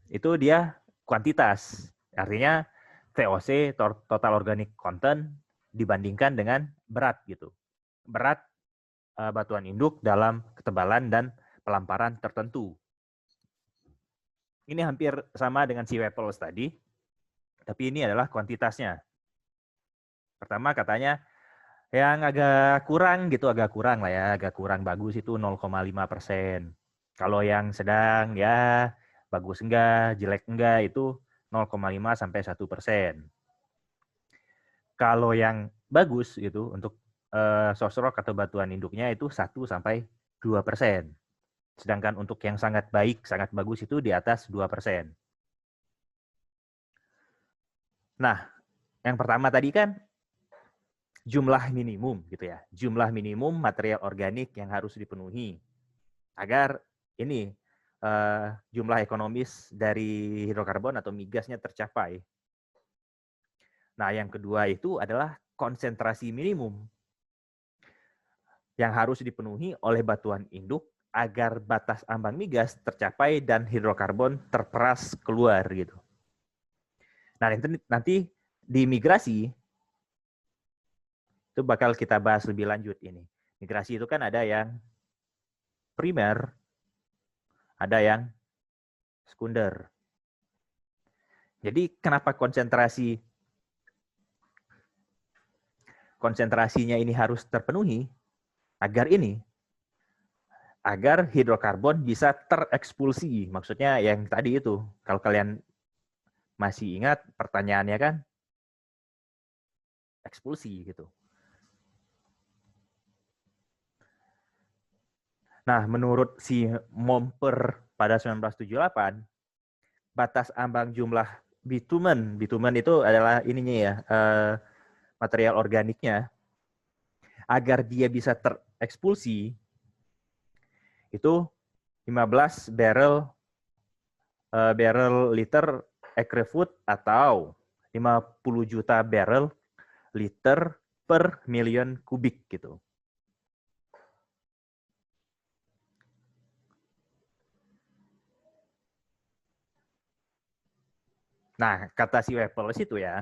itu dia kuantitas. Artinya VOC total organic content dibandingkan dengan berat gitu. Berat batuan induk dalam ketebalan dan pelamparan tertentu. Ini hampir sama dengan si Wepels tadi, tapi ini adalah kuantitasnya. Pertama katanya yang agak kurang gitu, agak kurang lah ya, agak kurang bagus itu 0,5%. Kalau yang sedang ya bagus enggak, jelek enggak itu 0,5 sampai 1%. Kalau yang bagus gitu untuk source rock atau batuan induknya itu 1 sampai 2%. Sedangkan untuk yang sangat baik, sangat bagus itu di atas 2%. Nah, yang pertama tadi kan jumlah minimum gitu ya. Jumlah minimum material organik yang harus dipenuhi agar ini jumlah ekonomis dari hidrokarbon atau migasnya tercapai. Nah, yang kedua itu adalah konsentrasi minimum yang harus dipenuhi oleh batuan induk agar batas ambang migas tercapai dan hidrokarbon terperas keluar gitu. Nah, nanti di migrasi itu bakal kita bahas lebih lanjut ini. Migrasi itu kan ada yang primer, ada yang sekunder. Jadi kenapa konsentrasinya ini harus terpenuhi? Agar hidrokarbon bisa terekspulsi. Maksudnya yang tadi itu, kalau kalian masih ingat pertanyaannya kan? Ekspulsi gitu. Nah, menurut si Momper pada 1978, batas ambang jumlah bitumen itu adalah ininya ya, material organiknya, agar dia bisa terekspulsi, itu 15 barrel liter acre foot atau 50 juta barrel liter per million kubik gitu. Nah, kata si Wepel itu ya,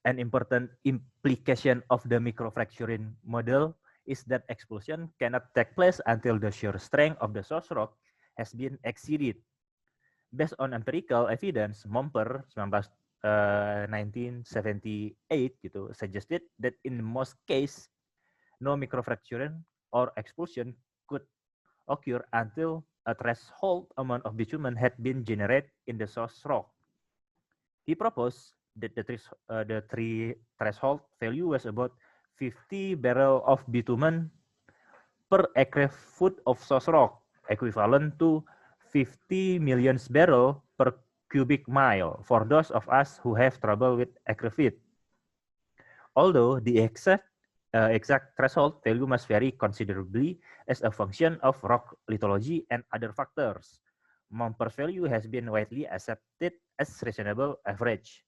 an important implication of the microfracturing model is that expulsion cannot take place until the shear strength of the source rock has been exceeded. Based on empirical evidence, Momper 1978 gitu suggested that in most cases no microfracturing or expulsion could occur until a threshold amount of bitumen had been generated in the source rock. He proposed that the threshold value was about 50 barrel of bitumen per acre foot of source rock, equivalent to 50 million barrel per cubic mile for those of us who have trouble with acre feet. Although the exact threshold value must vary considerably as a function of rock lithology and other factors, Momper's value has been widely accepted as reasonable average.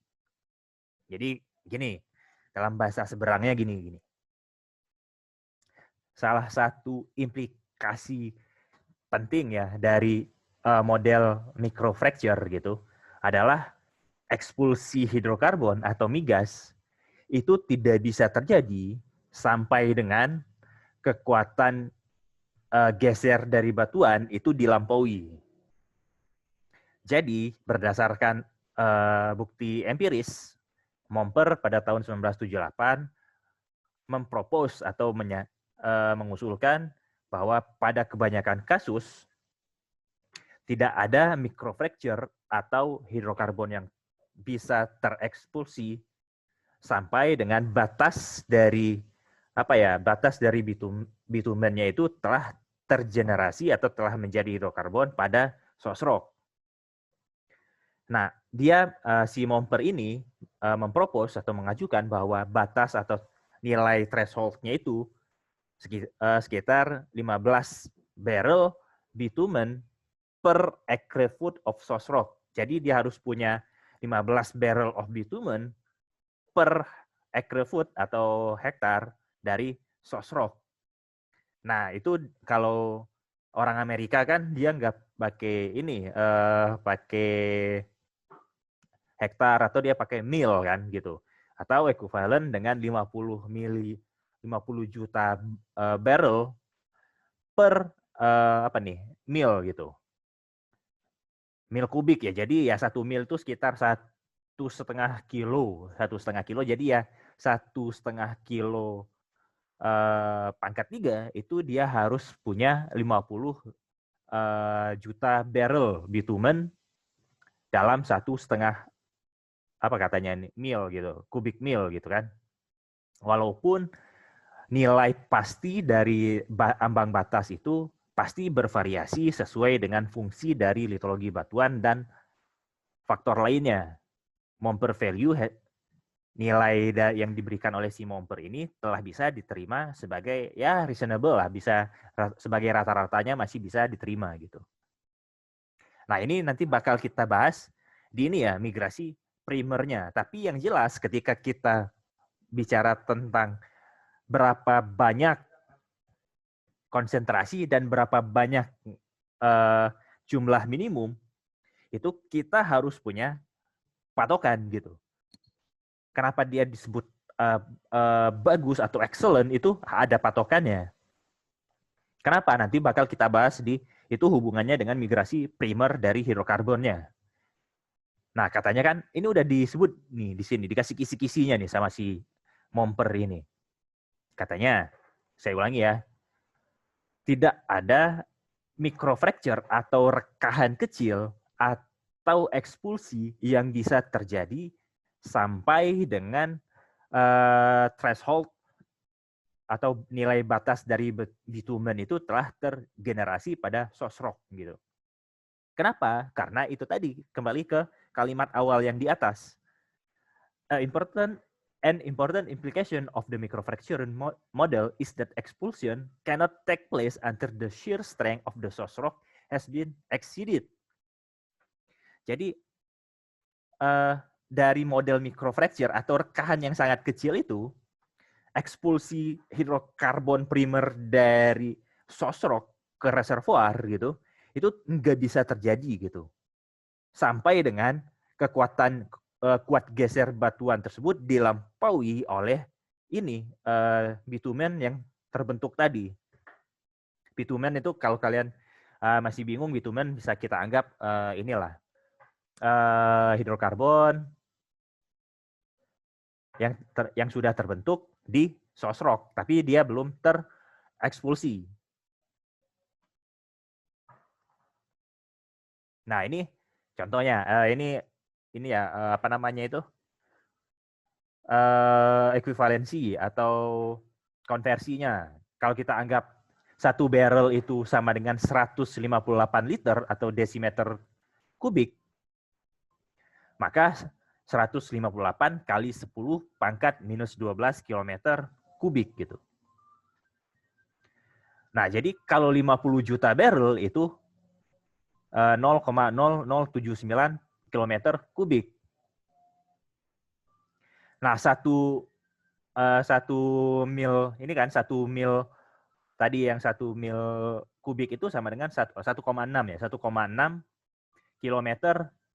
Jadi gini, dalam bahasa seberangnya gini. Salah satu implikasi penting ya dari model microfracture gitu adalah ekspulsi hidrokarbon atau migas itu tidak bisa terjadi sampai dengan kekuatan geser dari batuan itu dilampaui. Jadi berdasarkan bukti empiris, Momper pada tahun 1978 mempropos atau mengusulkan bahwa pada kebanyakan kasus tidak ada microfracture atau hidrokarbon yang bisa terekspulsi sampai dengan batas dari bitumennya itu telah tergenerasi atau telah menjadi hidrokarbon pada source rock. Nah, dia si Momper ini mempropos atau mengajukan bahwa batas atau nilai threshold-nya itu sekitar 15 barrel bitumen per acre foot of source rock. Jadi dia harus punya 15 barrel of bitumen per acre foot atau hektar dari source rock. Nah, itu kalau orang Amerika kan dia nggak pakai pakai hektar atau dia pakai mil kan gitu. Atau ekuivalen dengan 50 juta barrel per mil gitu. Mil kubik ya. Jadi ya 1 mil itu sekitar 1,5 kilo. 1,5 kilo jadi ya 1,5 kilo pangkat 3 itu dia harus punya 50 juta barrel bitumen dalam 1,5 mil gitu, kubik mil gitu kan. Walaupun nilai pasti dari ambang batas itu pasti bervariasi sesuai dengan fungsi dari litologi batuan dan faktor lainnya. Momper value nilai yang diberikan oleh si Momper ini telah bisa diterima sebagai ya reasonable lah, bisa sebagai rata-ratanya masih bisa diterima gitu. Nah, ini nanti bakal kita bahas di ini ya, migrasi primernya. Tapi yang jelas ketika kita bicara tentang berapa banyak konsentrasi dan berapa banyak jumlah minimum, itu kita harus punya patokan gitu. Kenapa dia disebut bagus atau excellent itu ada patokannya. Kenapa? Nanti bakal kita bahas itu hubungannya dengan migrasi primer dari hidrokarbonnya. Nah, katanya kan ini udah disebut nih di sini, dikasih kisi-kisinya nih sama si Momper ini. Katanya, saya ulangi ya, tidak ada microfracture atau rekahan kecil atau ekspulsi yang bisa terjadi sampai dengan threshold atau nilai batas dari bitumen itu telah tergenerasi pada source rock gitu. Kenapa? Karena itu tadi kembali ke kalimat awal yang di atas. An important implication of the microfracture model is that expulsion cannot take place until the shear strength of the source rock has been exceeded. Jadi dari model microfracture atau rekahan yang sangat kecil itu, ekspulsi hidrokarbon primer dari source rock ke reservoir gitu, itu nggak bisa terjadi gitu. Sampai dengan kekuatan kuat geser batuan tersebut dilampaui oleh ini bitumen yang terbentuk tadi. Bitumen itu kalau kalian masih bingung, bitumen bisa kita anggap inilah hidrokarbon yang sudah terbentuk di source rock, tapi dia belum terekspulsi. Nah ini contohnya, ini ya apa namanya itu ekuivalensi atau konversinya. Kalau kita anggap 1 barrel itu sama dengan 158 liter atau desimeter kubik, maka 158 kali 10 pangkat minus 12 km kubik gitu. Nah, jadi kalau 50 juta barrel itu 0,0079 km kubik. Nah, satu mil ini kan 1 mil tadi yang 1 mil kubik itu sama dengan 1,6 ya, 1,6 km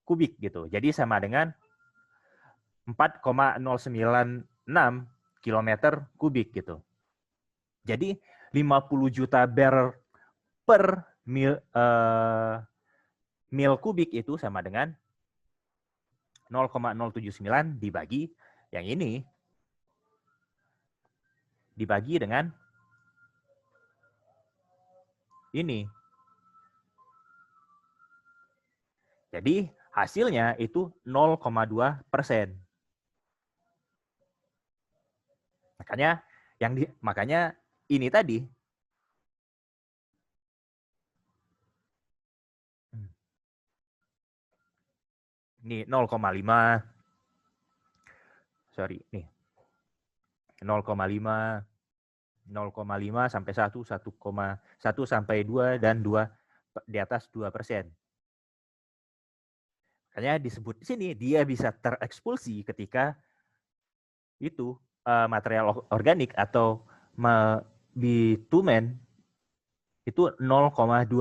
kubik gitu. Jadi sama dengan 4,096 km kubik gitu. Jadi 50 juta barrel per mil kubik itu sama dengan 0,079 dibagi yang ini dibagi dengan ini. Jadi hasilnya itu 0,2%. Makanya ini tadi ini 0,5 sorry nih 0,5 sampai 1, 1,1 sampai 2 dan 2 di atas 2%. Makanya disebut di sini dia bisa terekspulsi ketika itu material organik atau bitumen itu 0,2%.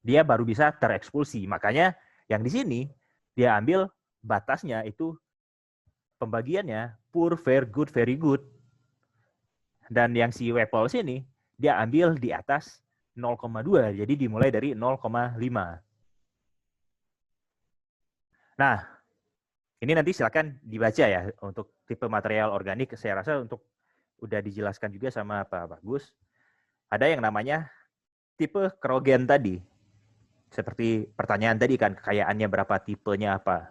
Dia baru bisa terekspulsi. Makanya yang di sini dia ambil batasnya itu pembagiannya poor, fair, good, very good. Dan yang si Wapol sini dia ambil di atas 0,2. Jadi dimulai dari 0,5. Nah, ini nanti silakan dibaca ya untuk tipe material organik. Saya rasa untuk udah dijelaskan juga sama Pak Bagus. Ada yang namanya tipe kerogen tadi. Seperti pertanyaan tadi kan, kekayaannya berapa, tipenya apa.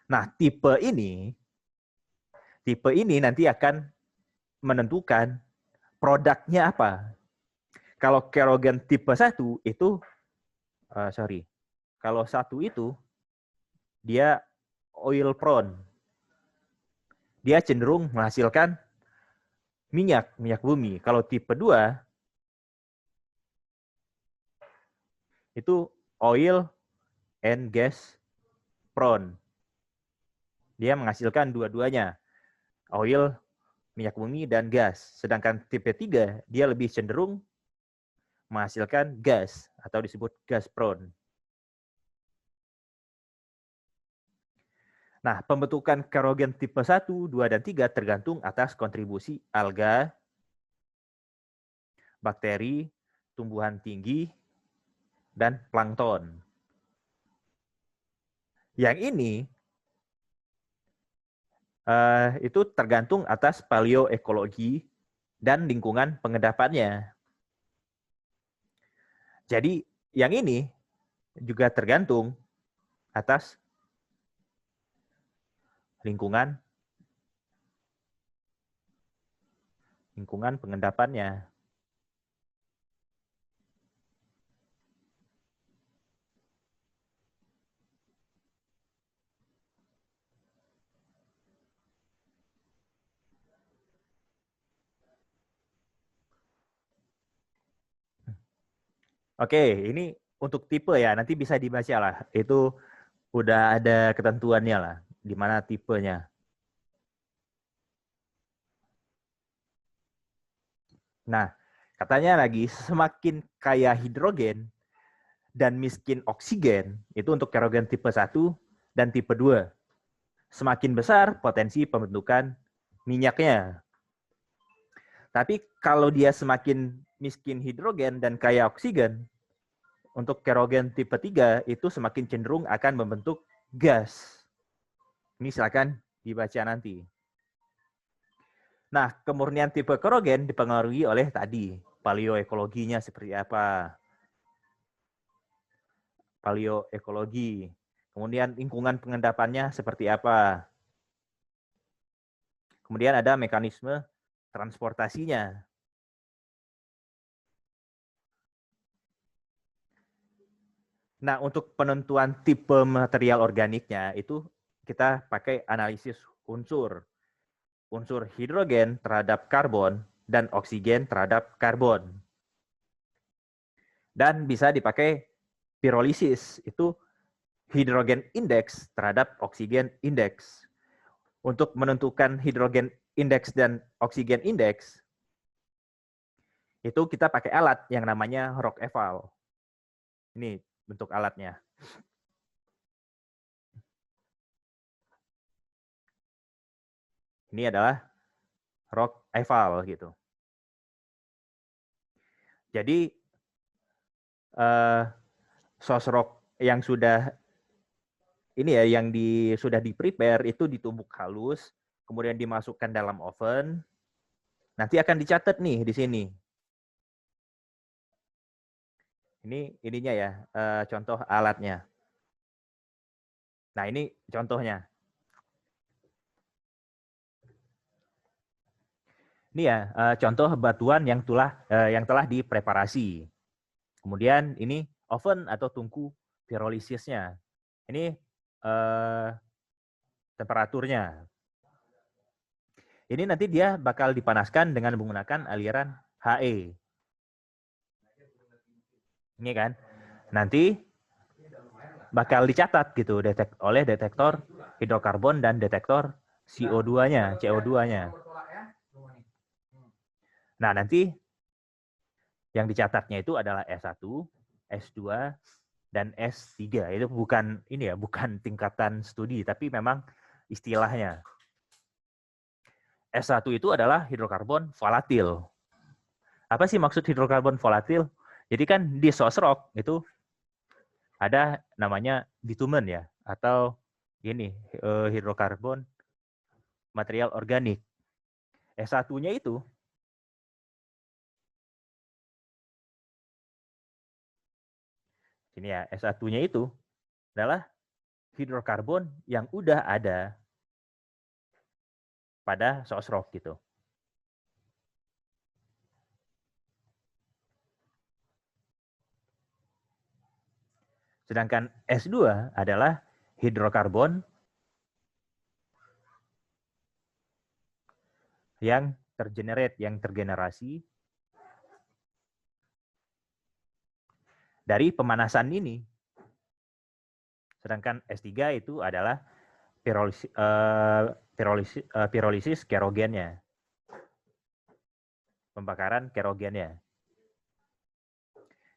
Nah, tipe ini nanti akan menentukan produknya apa. Kalau kerogen tipe 1 itu, kalau 1 itu dia oil prone. Dia cenderung menghasilkan minyak bumi. Kalau tipe 2 itu oil and gas prone. Dia menghasilkan dua-duanya. Oil, minyak bumi, dan gas. Sedangkan tipe 3 dia lebih cenderung menghasilkan gas atau disebut gas prone. Nah, pembentukan kerogen tipe 1, 2, dan 3 tergantung atas kontribusi alga, bakteri, tumbuhan tinggi, dan plankton. Yang ini itu tergantung atas paleoekologi dan lingkungan pengendapannya. Jadi yang ini juga tergantung atas lingkungan pengendapannya. Oke, ini untuk tipe ya, nanti bisa dibaca lah. Itu udah ada ketentuannya lah, di mana tipenya. Nah, katanya lagi semakin kaya hidrogen dan miskin oksigen, itu untuk kerogen tipe 1 dan tipe 2. Semakin besar potensi pembentukan minyaknya. Tapi kalau dia semakin miskin hidrogen dan kaya oksigen, untuk kerogen tipe 3 itu semakin cenderung akan membentuk gas. Ini silakan dibaca nanti. Nah, kemurnian tipe kerogen dipengaruhi oleh tadi, paleoekologinya seperti apa. Paleoekologi. Kemudian lingkungan pengendapannya seperti apa. Kemudian ada mekanisme transportasinya. Nah, untuk penentuan tipe material organiknya itu kita pakai analisis unsur. Unsur hidrogen terhadap karbon dan oksigen terhadap karbon. Dan bisa dipakai pirolisis, itu hidrogen indeks terhadap oksigen indeks. Untuk menentukan hidrogen indeks dan oksigen indeks, itu kita pakai alat yang namanya rock eval. Ini bentuk alatnya. Ini adalah rock eval gitu. Jadi source rock yang sudah ini ya, yang sudah di-prepare itu ditumbuk halus, kemudian dimasukkan dalam oven. Nanti akan dicatat nih di sini. Ini ininya ya, contoh alatnya. Nah, ini contohnya. Ini ya, contoh batuan yang telah dipreparasi. Kemudian ini oven atau tungku pirolisisnya. Ini temperaturnya. Ini nanti dia bakal dipanaskan dengan menggunakan aliran HE. Ini kan. Nanti bakal dicatat gitu oleh detektor hidrokarbon dan detektor CO2-nya, CO2-nya. Nah, nanti yang dicatatnya itu adalah S1, S2, dan S3. Itu bukan ini ya, bukan tingkatan studi, tapi memang istilahnya. S1 itu adalah hidrokarbon volatil. Apa sih maksud hidrokarbon volatil? Jadi kan di source rock itu ada namanya bitumen ya, atau ini hidrokarbon material organik. S1-nya itu ini ya, S1-nya itu adalah hidrokarbon yang udah ada pada source rock gitu. Sedangkan S2 adalah hidrokarbon yang tergenerasi dari pemanasan ini. Sedangkan S3 itu adalah pirolisis kerogennya. Pembakaran kerogennya.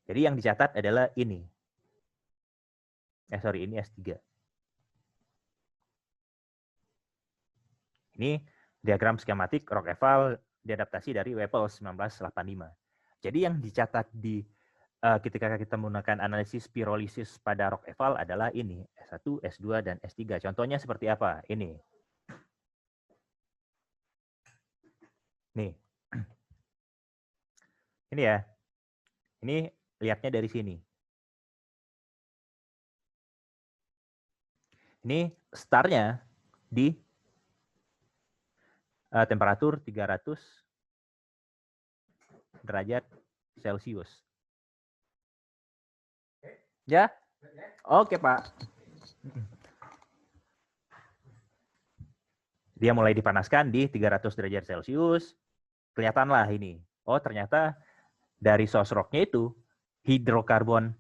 Jadi yang dicatat adalah ini. Ini S3. Ini diagram skematik rock eval diadaptasi dari WEPL 1985. Jadi yang dicatat di ketika kita menggunakan analisis pirolisis pada rock eval adalah ini, S1, S2, dan S3. Contohnya seperti apa? Ini. Nih. Ini ya. Ini lihatnya dari sini. Ini startnya di temperatur 300 derajat Celcius. Ya? Oke, Pak. Dia mulai dipanaskan di 300 derajat Celcius. Kelihatanlah ini. Oh, ternyata dari sosroknya itu hidrokarbon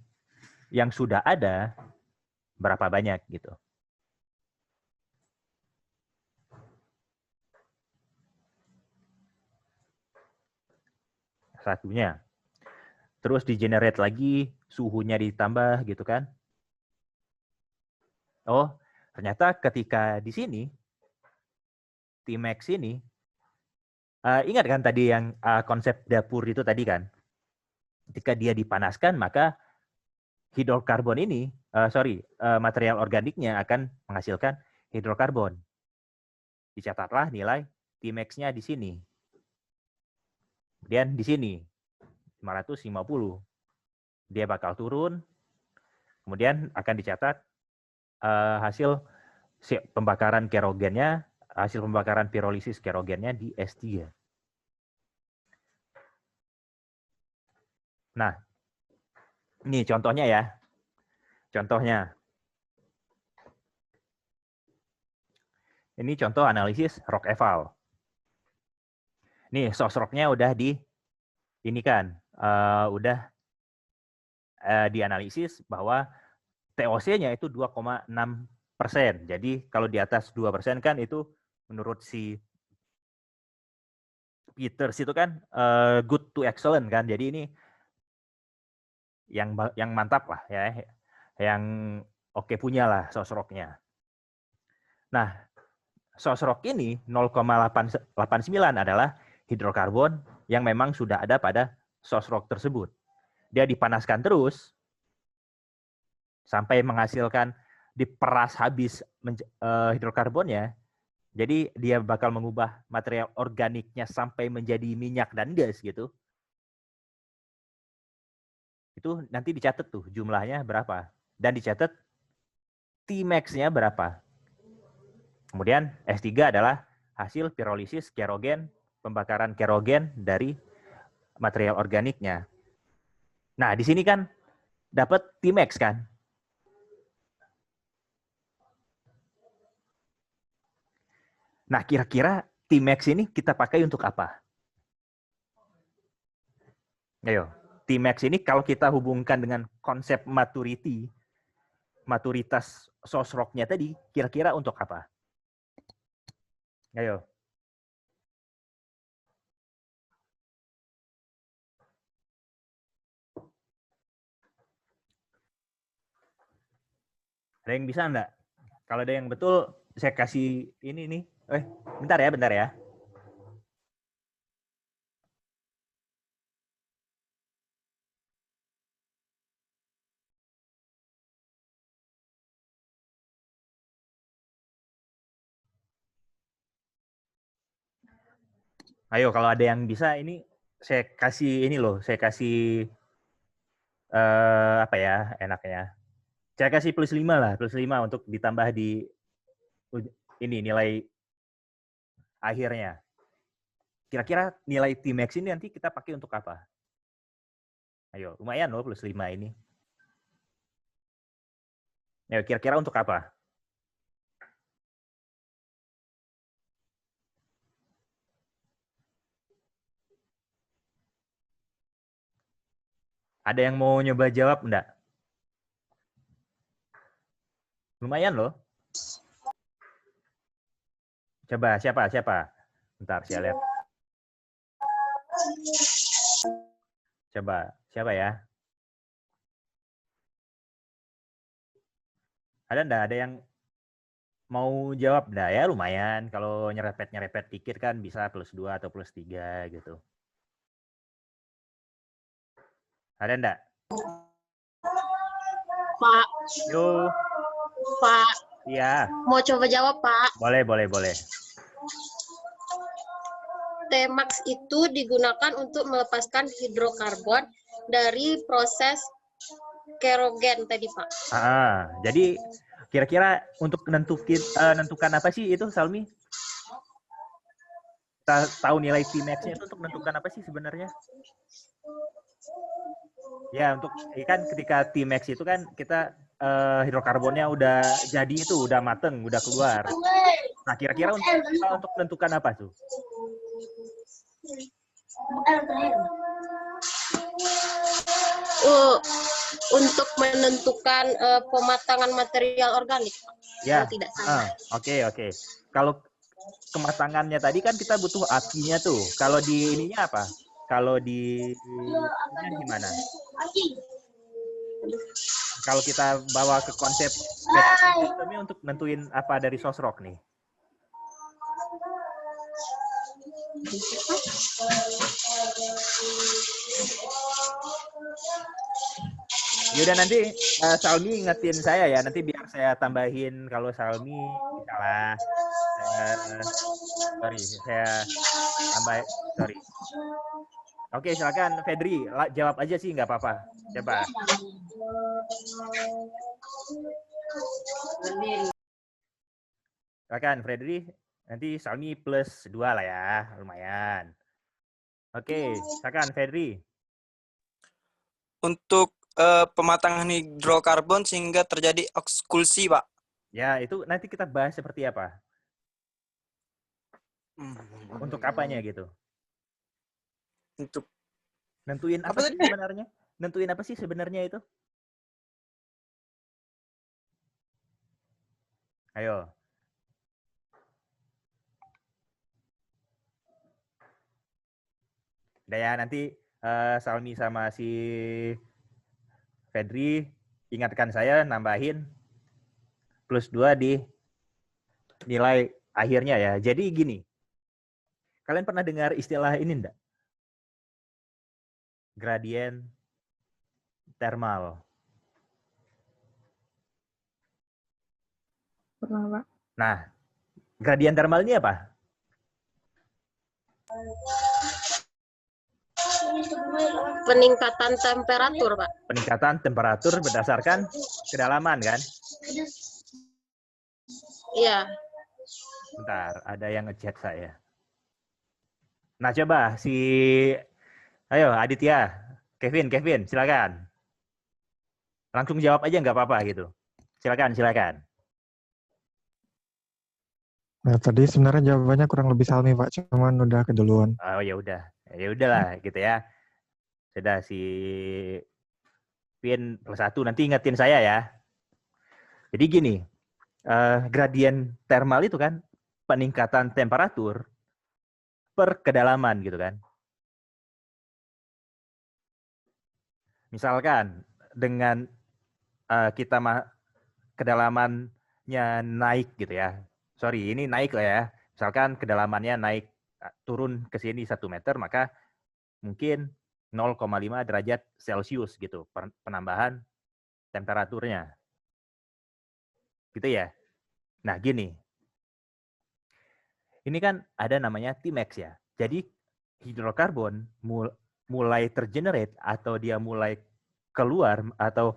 yang sudah ada berapa banyak gitu. Satunya. Terus di-generate lagi, suhunya ditambah gitu kan. Oh, ternyata ketika di sini, Tmax ini, ingat kan tadi yang konsep dapur itu tadi kan? Ketika dia dipanaskan, maka hidrokarbon ini, material organiknya akan menghasilkan hidrokarbon. Dicatatlah nilai Tmax-nya di sini. Kemudian di sini, 550. Dia bakal turun, kemudian akan dicatat hasil pembakaran kerogennya, hasil pembakaran pirolisis kerogennya di S3. Nah, ini contohnya ya. Contohnya. Ini contoh analisis rock eval. Nih, source rock-nya udah dianalisis bahwa TOC-nya itu 2,6%. Jadi kalau di atas 2% kan itu menurut si Peters itu kan good to excellent kan. Jadi ini yang mantap lah ya, yang oke punya lah source rock-nya. Nah, source rock ini 0,889 adalah hidrokarbon yang memang sudah ada pada source rock tersebut. Dia dipanaskan terus sampai menghasilkan diperas habis hidrokarbonnya. Jadi dia bakal mengubah material organiknya sampai menjadi minyak dan gas gitu. Itu nanti dicatat tuh jumlahnya berapa. Dan dicatat Tmax-nya berapa. Kemudian S3 adalah hasil pirolisis kerogen, pembakaran kerogen dari material organiknya. Nah, di sini kan dapat Tmax kan. Nah, kira-kira Tmax ini kita pakai untuk apa? Ayo, Tmax ini kalau kita hubungkan dengan konsep maturitas source rock-nya tadi, kira-kira untuk apa? Ayo. Ada yang bisa enggak? Kalau ada yang betul, saya kasih ini nih. Bentar ya. Ayo, kalau ada yang bisa, ini saya kasih ini loh, saya kasih apa ya enaknya. Saya kasih +5 lah, +5 untuk ditambah di ini nilai akhirnya. Kira-kira nilai Tmax ini nanti kita pakai untuk apa? Ayo, lumayan loh +5 ini. Ayo, kira-kira untuk apa? Ada yang mau nyoba jawab enggak? Lumayan loh. Coba, siapa? Bentar, saya lihat. Coba, siapa ya? Ada enggak? Ada yang mau jawab enggak? Ya lumayan. Kalau nyerepet dikit kan bisa +2 atau +3 gitu. Ada enggak? Pak. Yo. Pak. Iya. Mau coba jawab, Pak? Boleh. Tmax itu digunakan untuk melepaskan hidrokarbon dari proses kerogen tadi, Pak. Jadi Kira-kira untuk nentukan apa sih itu, Salmi? Tahu nilai Tmax-nya itu untuk menentukan apa sih sebenarnya? Ya, untuk kan ketika Tmax itu kan kita hidrokarbonnya udah jadi itu, udah mateng, udah keluar. Nah, kira-kira untuk menentukan apa tuh? Untuk menentukan pematangan material organik. Ya, Kalau tidak salah. Oke. Kalau kematangannya tadi kan kita butuh apinya tuh. Kalau di ininya apa? Kalau di ininya gimana? Kalau kita bawa ke konsep sistemnya untuk nentuin apa dari sosrok nih? Yaudah nanti Salmi ingetin saya ya, nanti biar saya tambahin kalau Salmi salah. Saya tambah, sorry. Oke, silakan Fedri, jawab aja sih nggak apa-apa. Coba. Silakan Fedri, nanti Salmi plus 2 lah ya, lumayan. Oke, silakan Fedri. Untuk pematangan hidrokarbon sehingga terjadi eksklusi, Pak. Ya, itu nanti kita bahas seperti apa. Untuk apanya gitu? Untuk nentuin apa sih sebenarnya? Nentuin apa sih sebenarnya itu? Ayo. Udah ya, nanti Salmi sama si Fedri ingatkan saya nambahin plus 2 di nilai akhirnya ya. Jadi gini, kalian pernah dengar istilah ini enggak? Gradien thermal. Pernah, Pak. Nah, gradien thermal ini apa? Peningkatan temperatur, Pak. Peningkatan temperatur berdasarkan kedalaman kan? Iya. Bentar, ada yang ngechat saya. Nah, coba ayo Aditya, Kevin, silakan. Langsung jawab aja nggak apa-apa gitu. Silakan. Nah, tadi sebenarnya jawabannya kurang lebih Salmi, Pak. Cuman udah keduluan. Oh ya udahlah gitu ya. Sudah si Pin plus 1 nanti ingetin saya ya. Jadi gini, gradien thermal itu kan peningkatan temperatur per kedalaman gitu kan. Misalkan dengan kita kedalamannya naik gitu ya. Sorry, ini naik lah ya. Misalkan kedalamannya naik turun ke sini 1 meter, maka mungkin 0,5 derajat Celcius gitu penambahan temperaturnya. Gitu ya. Nah, gini. Ini kan ada namanya Tmax ya. Jadi hidrokarbon mulai tergenerate atau dia mulai keluar atau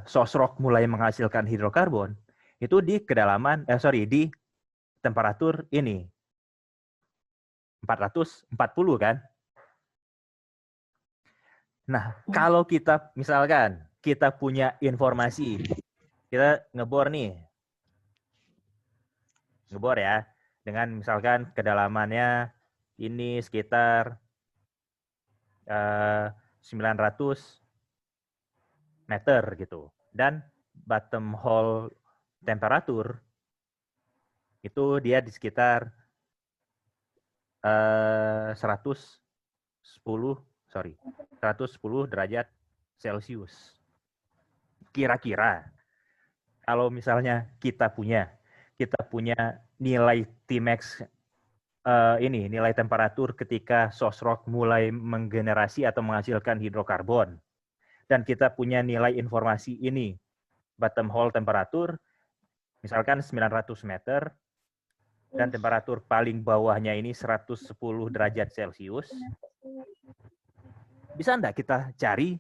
sosrok mulai menghasilkan hidrokarbon itu di di temperatur ini 440 kan. Nah, kalau kita misalkan kita punya informasi, kita ngebor ya, dengan misalkan kedalamannya ini sekitar 900 meter gitu. Dan bottom hole temperatur itu dia di sekitar 110 derajat Celcius. Kira-kira kalau misalnya kita punya nilai Tmax nilai temperatur ketika sosrok mulai menggenerasi atau menghasilkan hidrokarbon, dan kita punya nilai informasi ini bottom hole temperatur misalkan 900 meter dan temperatur paling bawahnya ini 110 derajat Celcius. Bisa enggak kita cari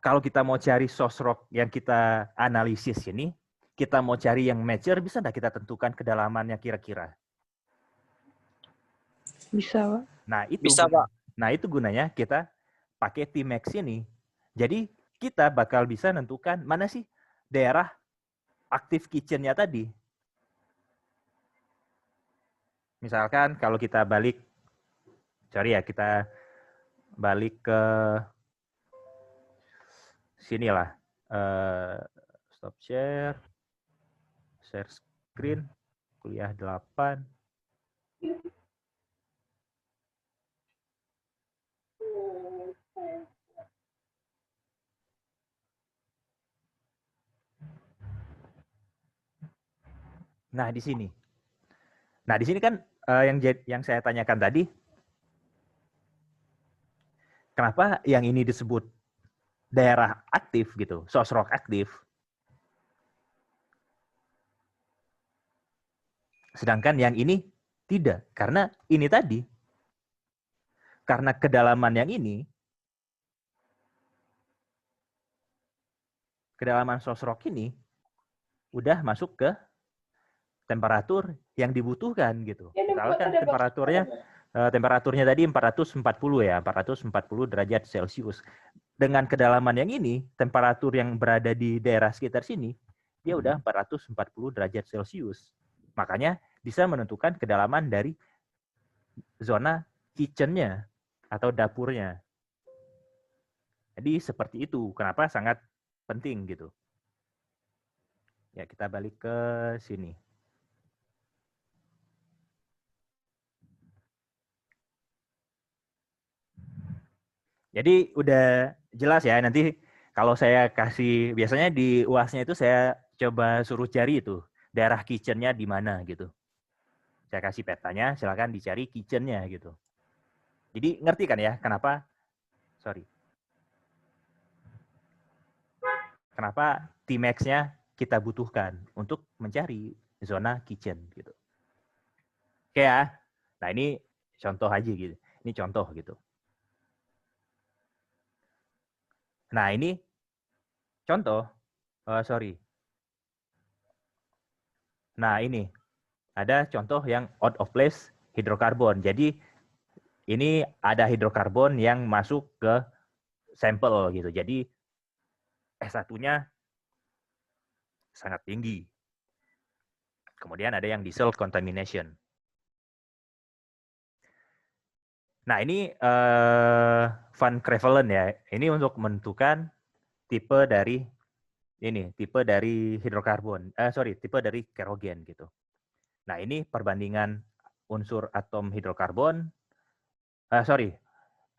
kalau kita mau cari source rock yang kita analisis ini, kita mau cari yang mature, bisa nggak kita tentukan kedalamannya kira-kira? Bisa, Pak. Bisa, Pak. Nah, itu gunanya kita pakai T-Max ini. Jadi, kita bakal bisa nentukan mana sih daerah aktif kitchen-nya tadi. Misalkan kalau kita balik, kita balik ke sinilah. Stop share screen, kuliah 8. Nah, di sini. Nah, di sini kan yang saya tanyakan tadi, kenapa yang ini disebut daerah aktif gitu, source rock aktif. Sedangkan yang ini tidak, karena ini tadi. Karena kedalaman yang ini, kedalaman source rock ini udah masuk ke temperatur yang dibutuhkan gitu. Misalkan temperaturnya tadi 440 ya, 440 derajat Celcius. Dengan kedalaman yang ini, temperatur yang berada di daerah sekitar sini, dia udah 440 derajat Celcius. Makanya bisa menentukan kedalaman dari zona kitchen-nya atau dapurnya. Jadi seperti itu, kenapa sangat penting gitu. Ya, kita balik ke sini. Jadi udah jelas ya, nanti kalau saya kasih, biasanya di UAS-nya itu saya coba suruh cari itu, daerah kitchen-nya di mana gitu. Saya kasih petanya, silakan dicari kitchen-nya gitu. Jadi ngerti kan ya, kenapa T-Max-nya kita butuhkan untuk mencari zona kitchen gitu. Oke ya, nah ini contoh aja gitu. Ini contoh gitu. Nah, ini contoh. Nah, ini ada contoh yang out of place hidrokarbon. Jadi, ini ada hidrokarbon yang masuk ke sampel gitu. Jadi, S1-nya sangat tinggi. Kemudian ada yang diesel contamination. Nah, ini Van Crevelen ya. Ini untuk menentukan tipe dari hidrokarbon. Tipe dari kerogen gitu. Nah, ini perbandingan unsur atom hidrokarbon.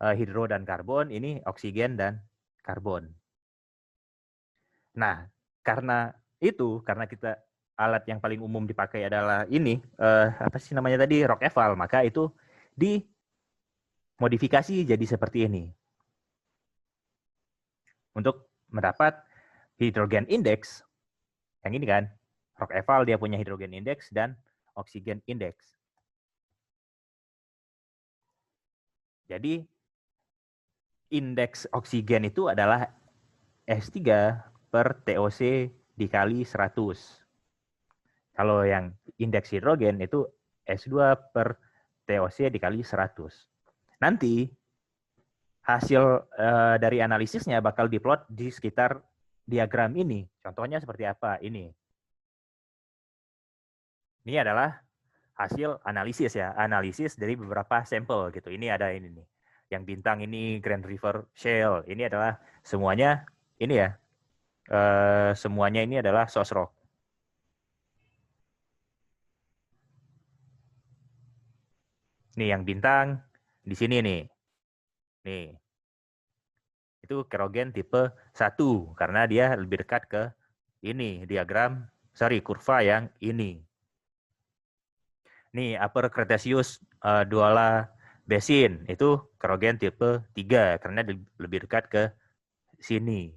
Hidro dan karbon, ini oksigen dan karbon. Nah, karena kita alat yang paling umum dipakai adalah ini, apa sih namanya tadi, Rock-Eval, maka itu dimodifikasi jadi seperti ini. Untuk mendapat hidrogen index, yang ini kan, Rock-Eval dia punya hidrogen index dan oksigen index. Jadi, indeks oksigen itu adalah S3 per TOC dikali 100. Kalau yang indeks hidrogen itu S2 per TOC dikali 100. Nanti hasil dari analisisnya bakal diplot di sekitar diagram ini. Contohnya seperti apa? Ini adalah hasil analisis ya, analisis dari beberapa sampel gitu. Ini ada ini nih. Yang bintang ini Grand River Shale. Ini adalah semuanya ini ya. Semuanya ini adalah source rock. Nih yang bintang di sini nih. Nih. Itu kerogen tipe 1 karena dia lebih dekat ke ini kurva yang ini. Nih Upper Cretaceous Duala Basin itu kerogen tipe 3 karena lebih dekat ke sini.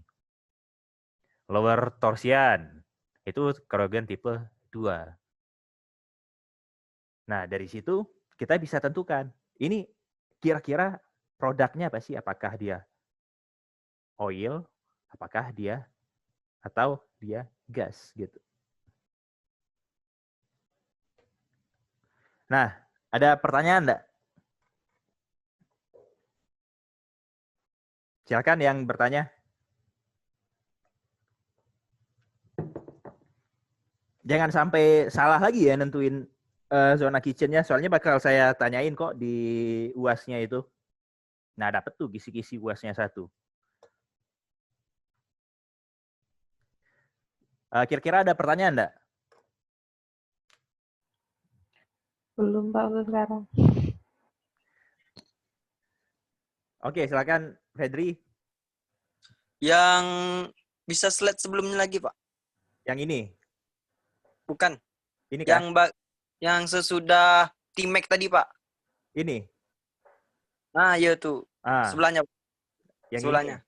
Lower Torsian itu kerogen tipe 2. Nah, dari situ kita bisa tentukan ini kira-kira produknya apa sih? Apakah dia oil apakah dia atau dia gas gitu. Nah, ada pertanyaan enggak? Silakan yang bertanya. Jangan sampai salah lagi ya nentuin zona kitchennya, soalnya bakal saya tanyain kok di UASnya itu. Nah, dapat tuh kisi-kisi UASnya 1. Kira-kira ada pertanyaan enggak? Belum Pak untuk sekarang. Oke, silakan Fedri. Yang bisa slide sebelumnya lagi, Pak. Yang ini. Bukan. Ini kan? Yang sesudah T-Mac tadi, Pak. Ini. Nah, iya tuh. Sebelahnya. Yang sebelahnya.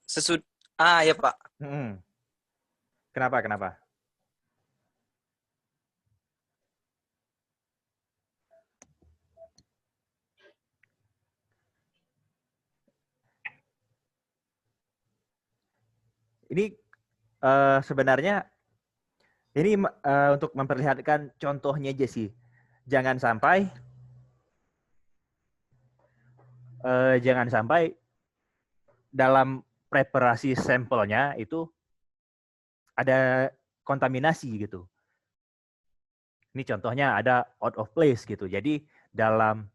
Ini. Ya, Pak. Kenapa? Ini sebenarnya ini untuk memperlihatkan contohnya aja sih. Jangan sampai dalam preparasi sampelnya itu ada kontaminasi gitu. Ini contohnya ada out of place gitu. Jadi dalam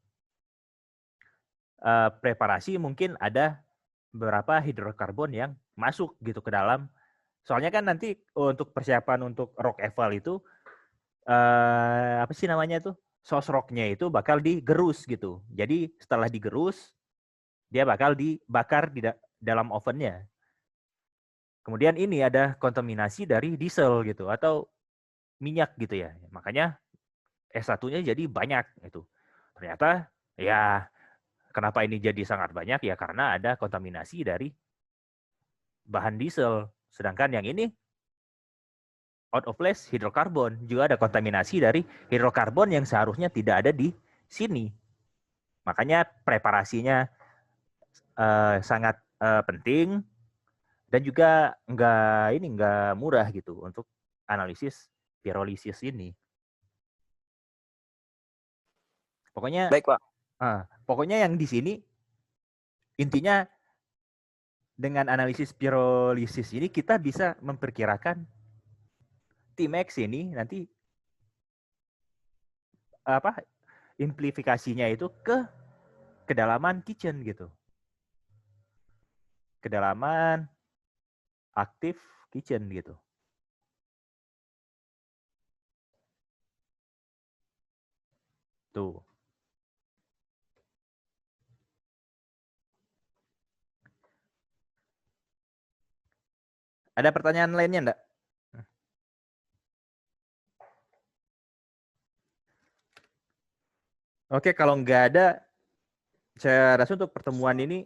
preparasi mungkin ada beberapa hidrokarbon yang masuk gitu ke dalam. Soalnya kan nanti untuk persiapan untuk rock eval itu apa sih namanya tuh? Sauce rocknya itu bakal digerus gitu. Jadi setelah digerus dia bakal dibakar di dalam ovennya. Kemudian ini ada kontaminasi dari diesel gitu atau minyak gitu ya. Makanya S1-nya jadi banyak itu. Ternyata ya kenapa ini jadi sangat banyak ya karena ada kontaminasi dari bahan diesel. Sedangkan yang ini out of place hidrokarbon, juga ada kontaminasi dari hidrokarbon yang seharusnya tidak ada di sini. Makanya preparasinya sangat penting dan juga nggak murah gitu untuk analisis pirolisis ini. Pokoknya baik, Pak. Pokoknya yang di sini intinya dengan analisis pirolisis ini kita bisa memperkirakan T-Max ini nanti implifikasinya itu ke kedalaman kitchen gitu. Kedalaman aktif kitchen gitu. Tuh. Ada pertanyaan lainnya enggak? Oke, kalau nggak ada, saya rasa untuk pertemuan ini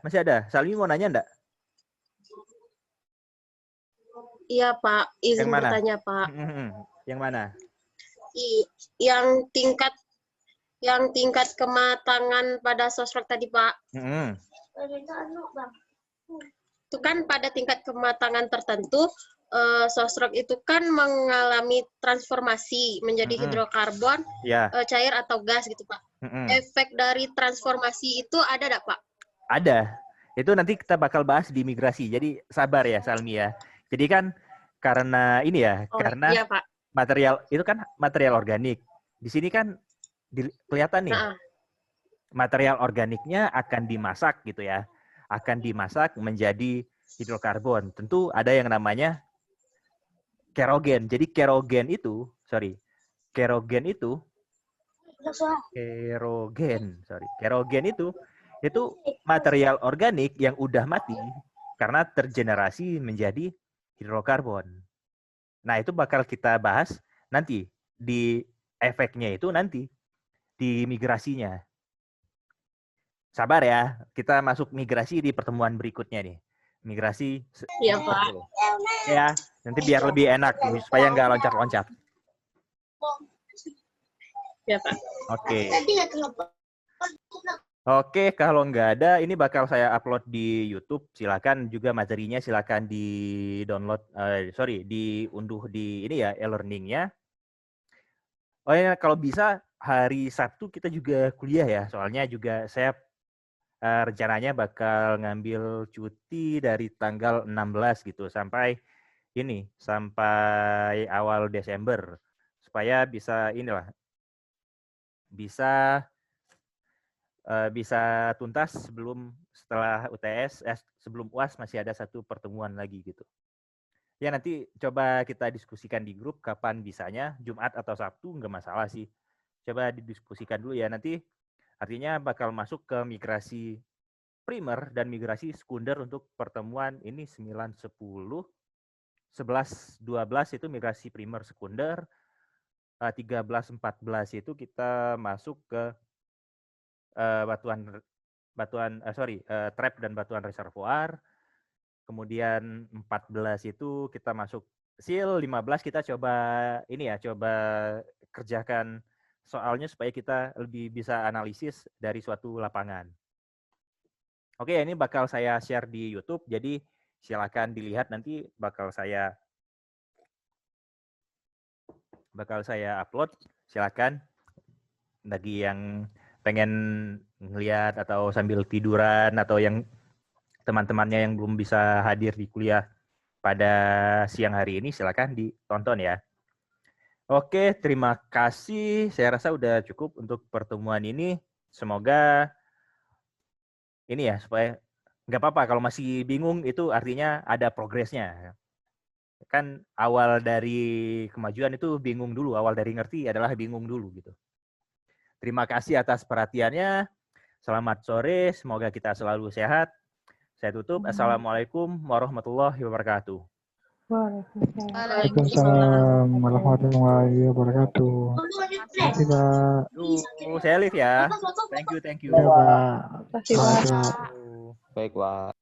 masih ada. Salmi mau nanya enggak? Iya, Pak. Izin bertanya, Pak. Yang mana? Yang tingkat kematangan pada sosrok tadi, Pak. Itu kan pada tingkat kematangan tertentu, sosrok itu kan mengalami transformasi menjadi hidrokarbon, cair atau gas gitu, Pak. Efek dari transformasi itu ada enggak, Pak? Ada. Itu nanti kita bakal bahas di migrasi. Jadi sabar ya, Salmi ya. Jadi kan karena ini ya, karena iya, Pak. Material itu kan material organik. Di sini kan kelihatan nih. Material organiknya akan dimasak gitu ya. Akan dimasak menjadi hidrokarbon. Tentu ada yang namanya kerogen. Jadi kerogen itu material organik yang udah mati karena tergenerasi menjadi hidrokarbon. Nah, itu bakal kita bahas nanti di efeknya itu nanti di migrasinya. Sabar ya, kita masuk migrasi di pertemuan berikutnya nih. Migrasi. Iya, Pak. Ya, nanti biar lebih enak supaya nggak loncat-loncat. Iya, Pak. Oke. Oke, kalau nggak ada, ini bakal saya upload di YouTube. Silakan juga materinya, silakan di download, diunduh di ini ya, e-learningnya. Oh ya, kalau bisa hari Sabtu kita juga kuliah ya. Soalnya juga saya rencananya bakal ngambil cuti dari tanggal 16 gitu sampai awal Desember supaya bisa bisa tuntas setelah UTS, sebelum UAS masih ada satu pertemuan lagi gitu. Ya nanti coba kita diskusikan di grup kapan bisanya, Jumat atau Sabtu nggak masalah sih. Coba didiskusikan dulu ya, nanti artinya bakal masuk ke migrasi primer dan migrasi sekunder untuk pertemuan ini 9, 10, 11, 12 itu migrasi primer sekunder, 13, 14 itu kita masuk ke trap dan batuan reservoir. Kemudian 14 itu kita masuk SEAL, 15 kita coba kerjakan soalnya supaya kita lebih bisa analisis dari suatu lapangan. Oke, ini bakal saya share di YouTube, jadi silakan dilihat, nanti bakal saya upload. Silakan bagi yang pengen ngelihat atau sambil tiduran atau yang teman-temannya yang belum bisa hadir di kuliah pada siang hari ini, silakan ditonton ya. Oke, terima kasih. Saya rasa udah cukup untuk pertemuan ini. Semoga ini ya, supaya nggak apa-apa kalau masih bingung, itu artinya ada progresnya. Kan awal dari kemajuan itu bingung dulu, awal dari ngerti adalah bingung dulu gitu. Terima kasih atas perhatiannya. Selamat sore, semoga kita selalu sehat. Saya tutup. Assalamualaikum warahmatullahi wabarakatuh. Waalaikumsalam warahmatullahi wabarakatuh. Terima kasih, Pak. Saya live ya. Thank you. Ya, Pak. Terima kasih, Pak. Pak. Baik, Pak.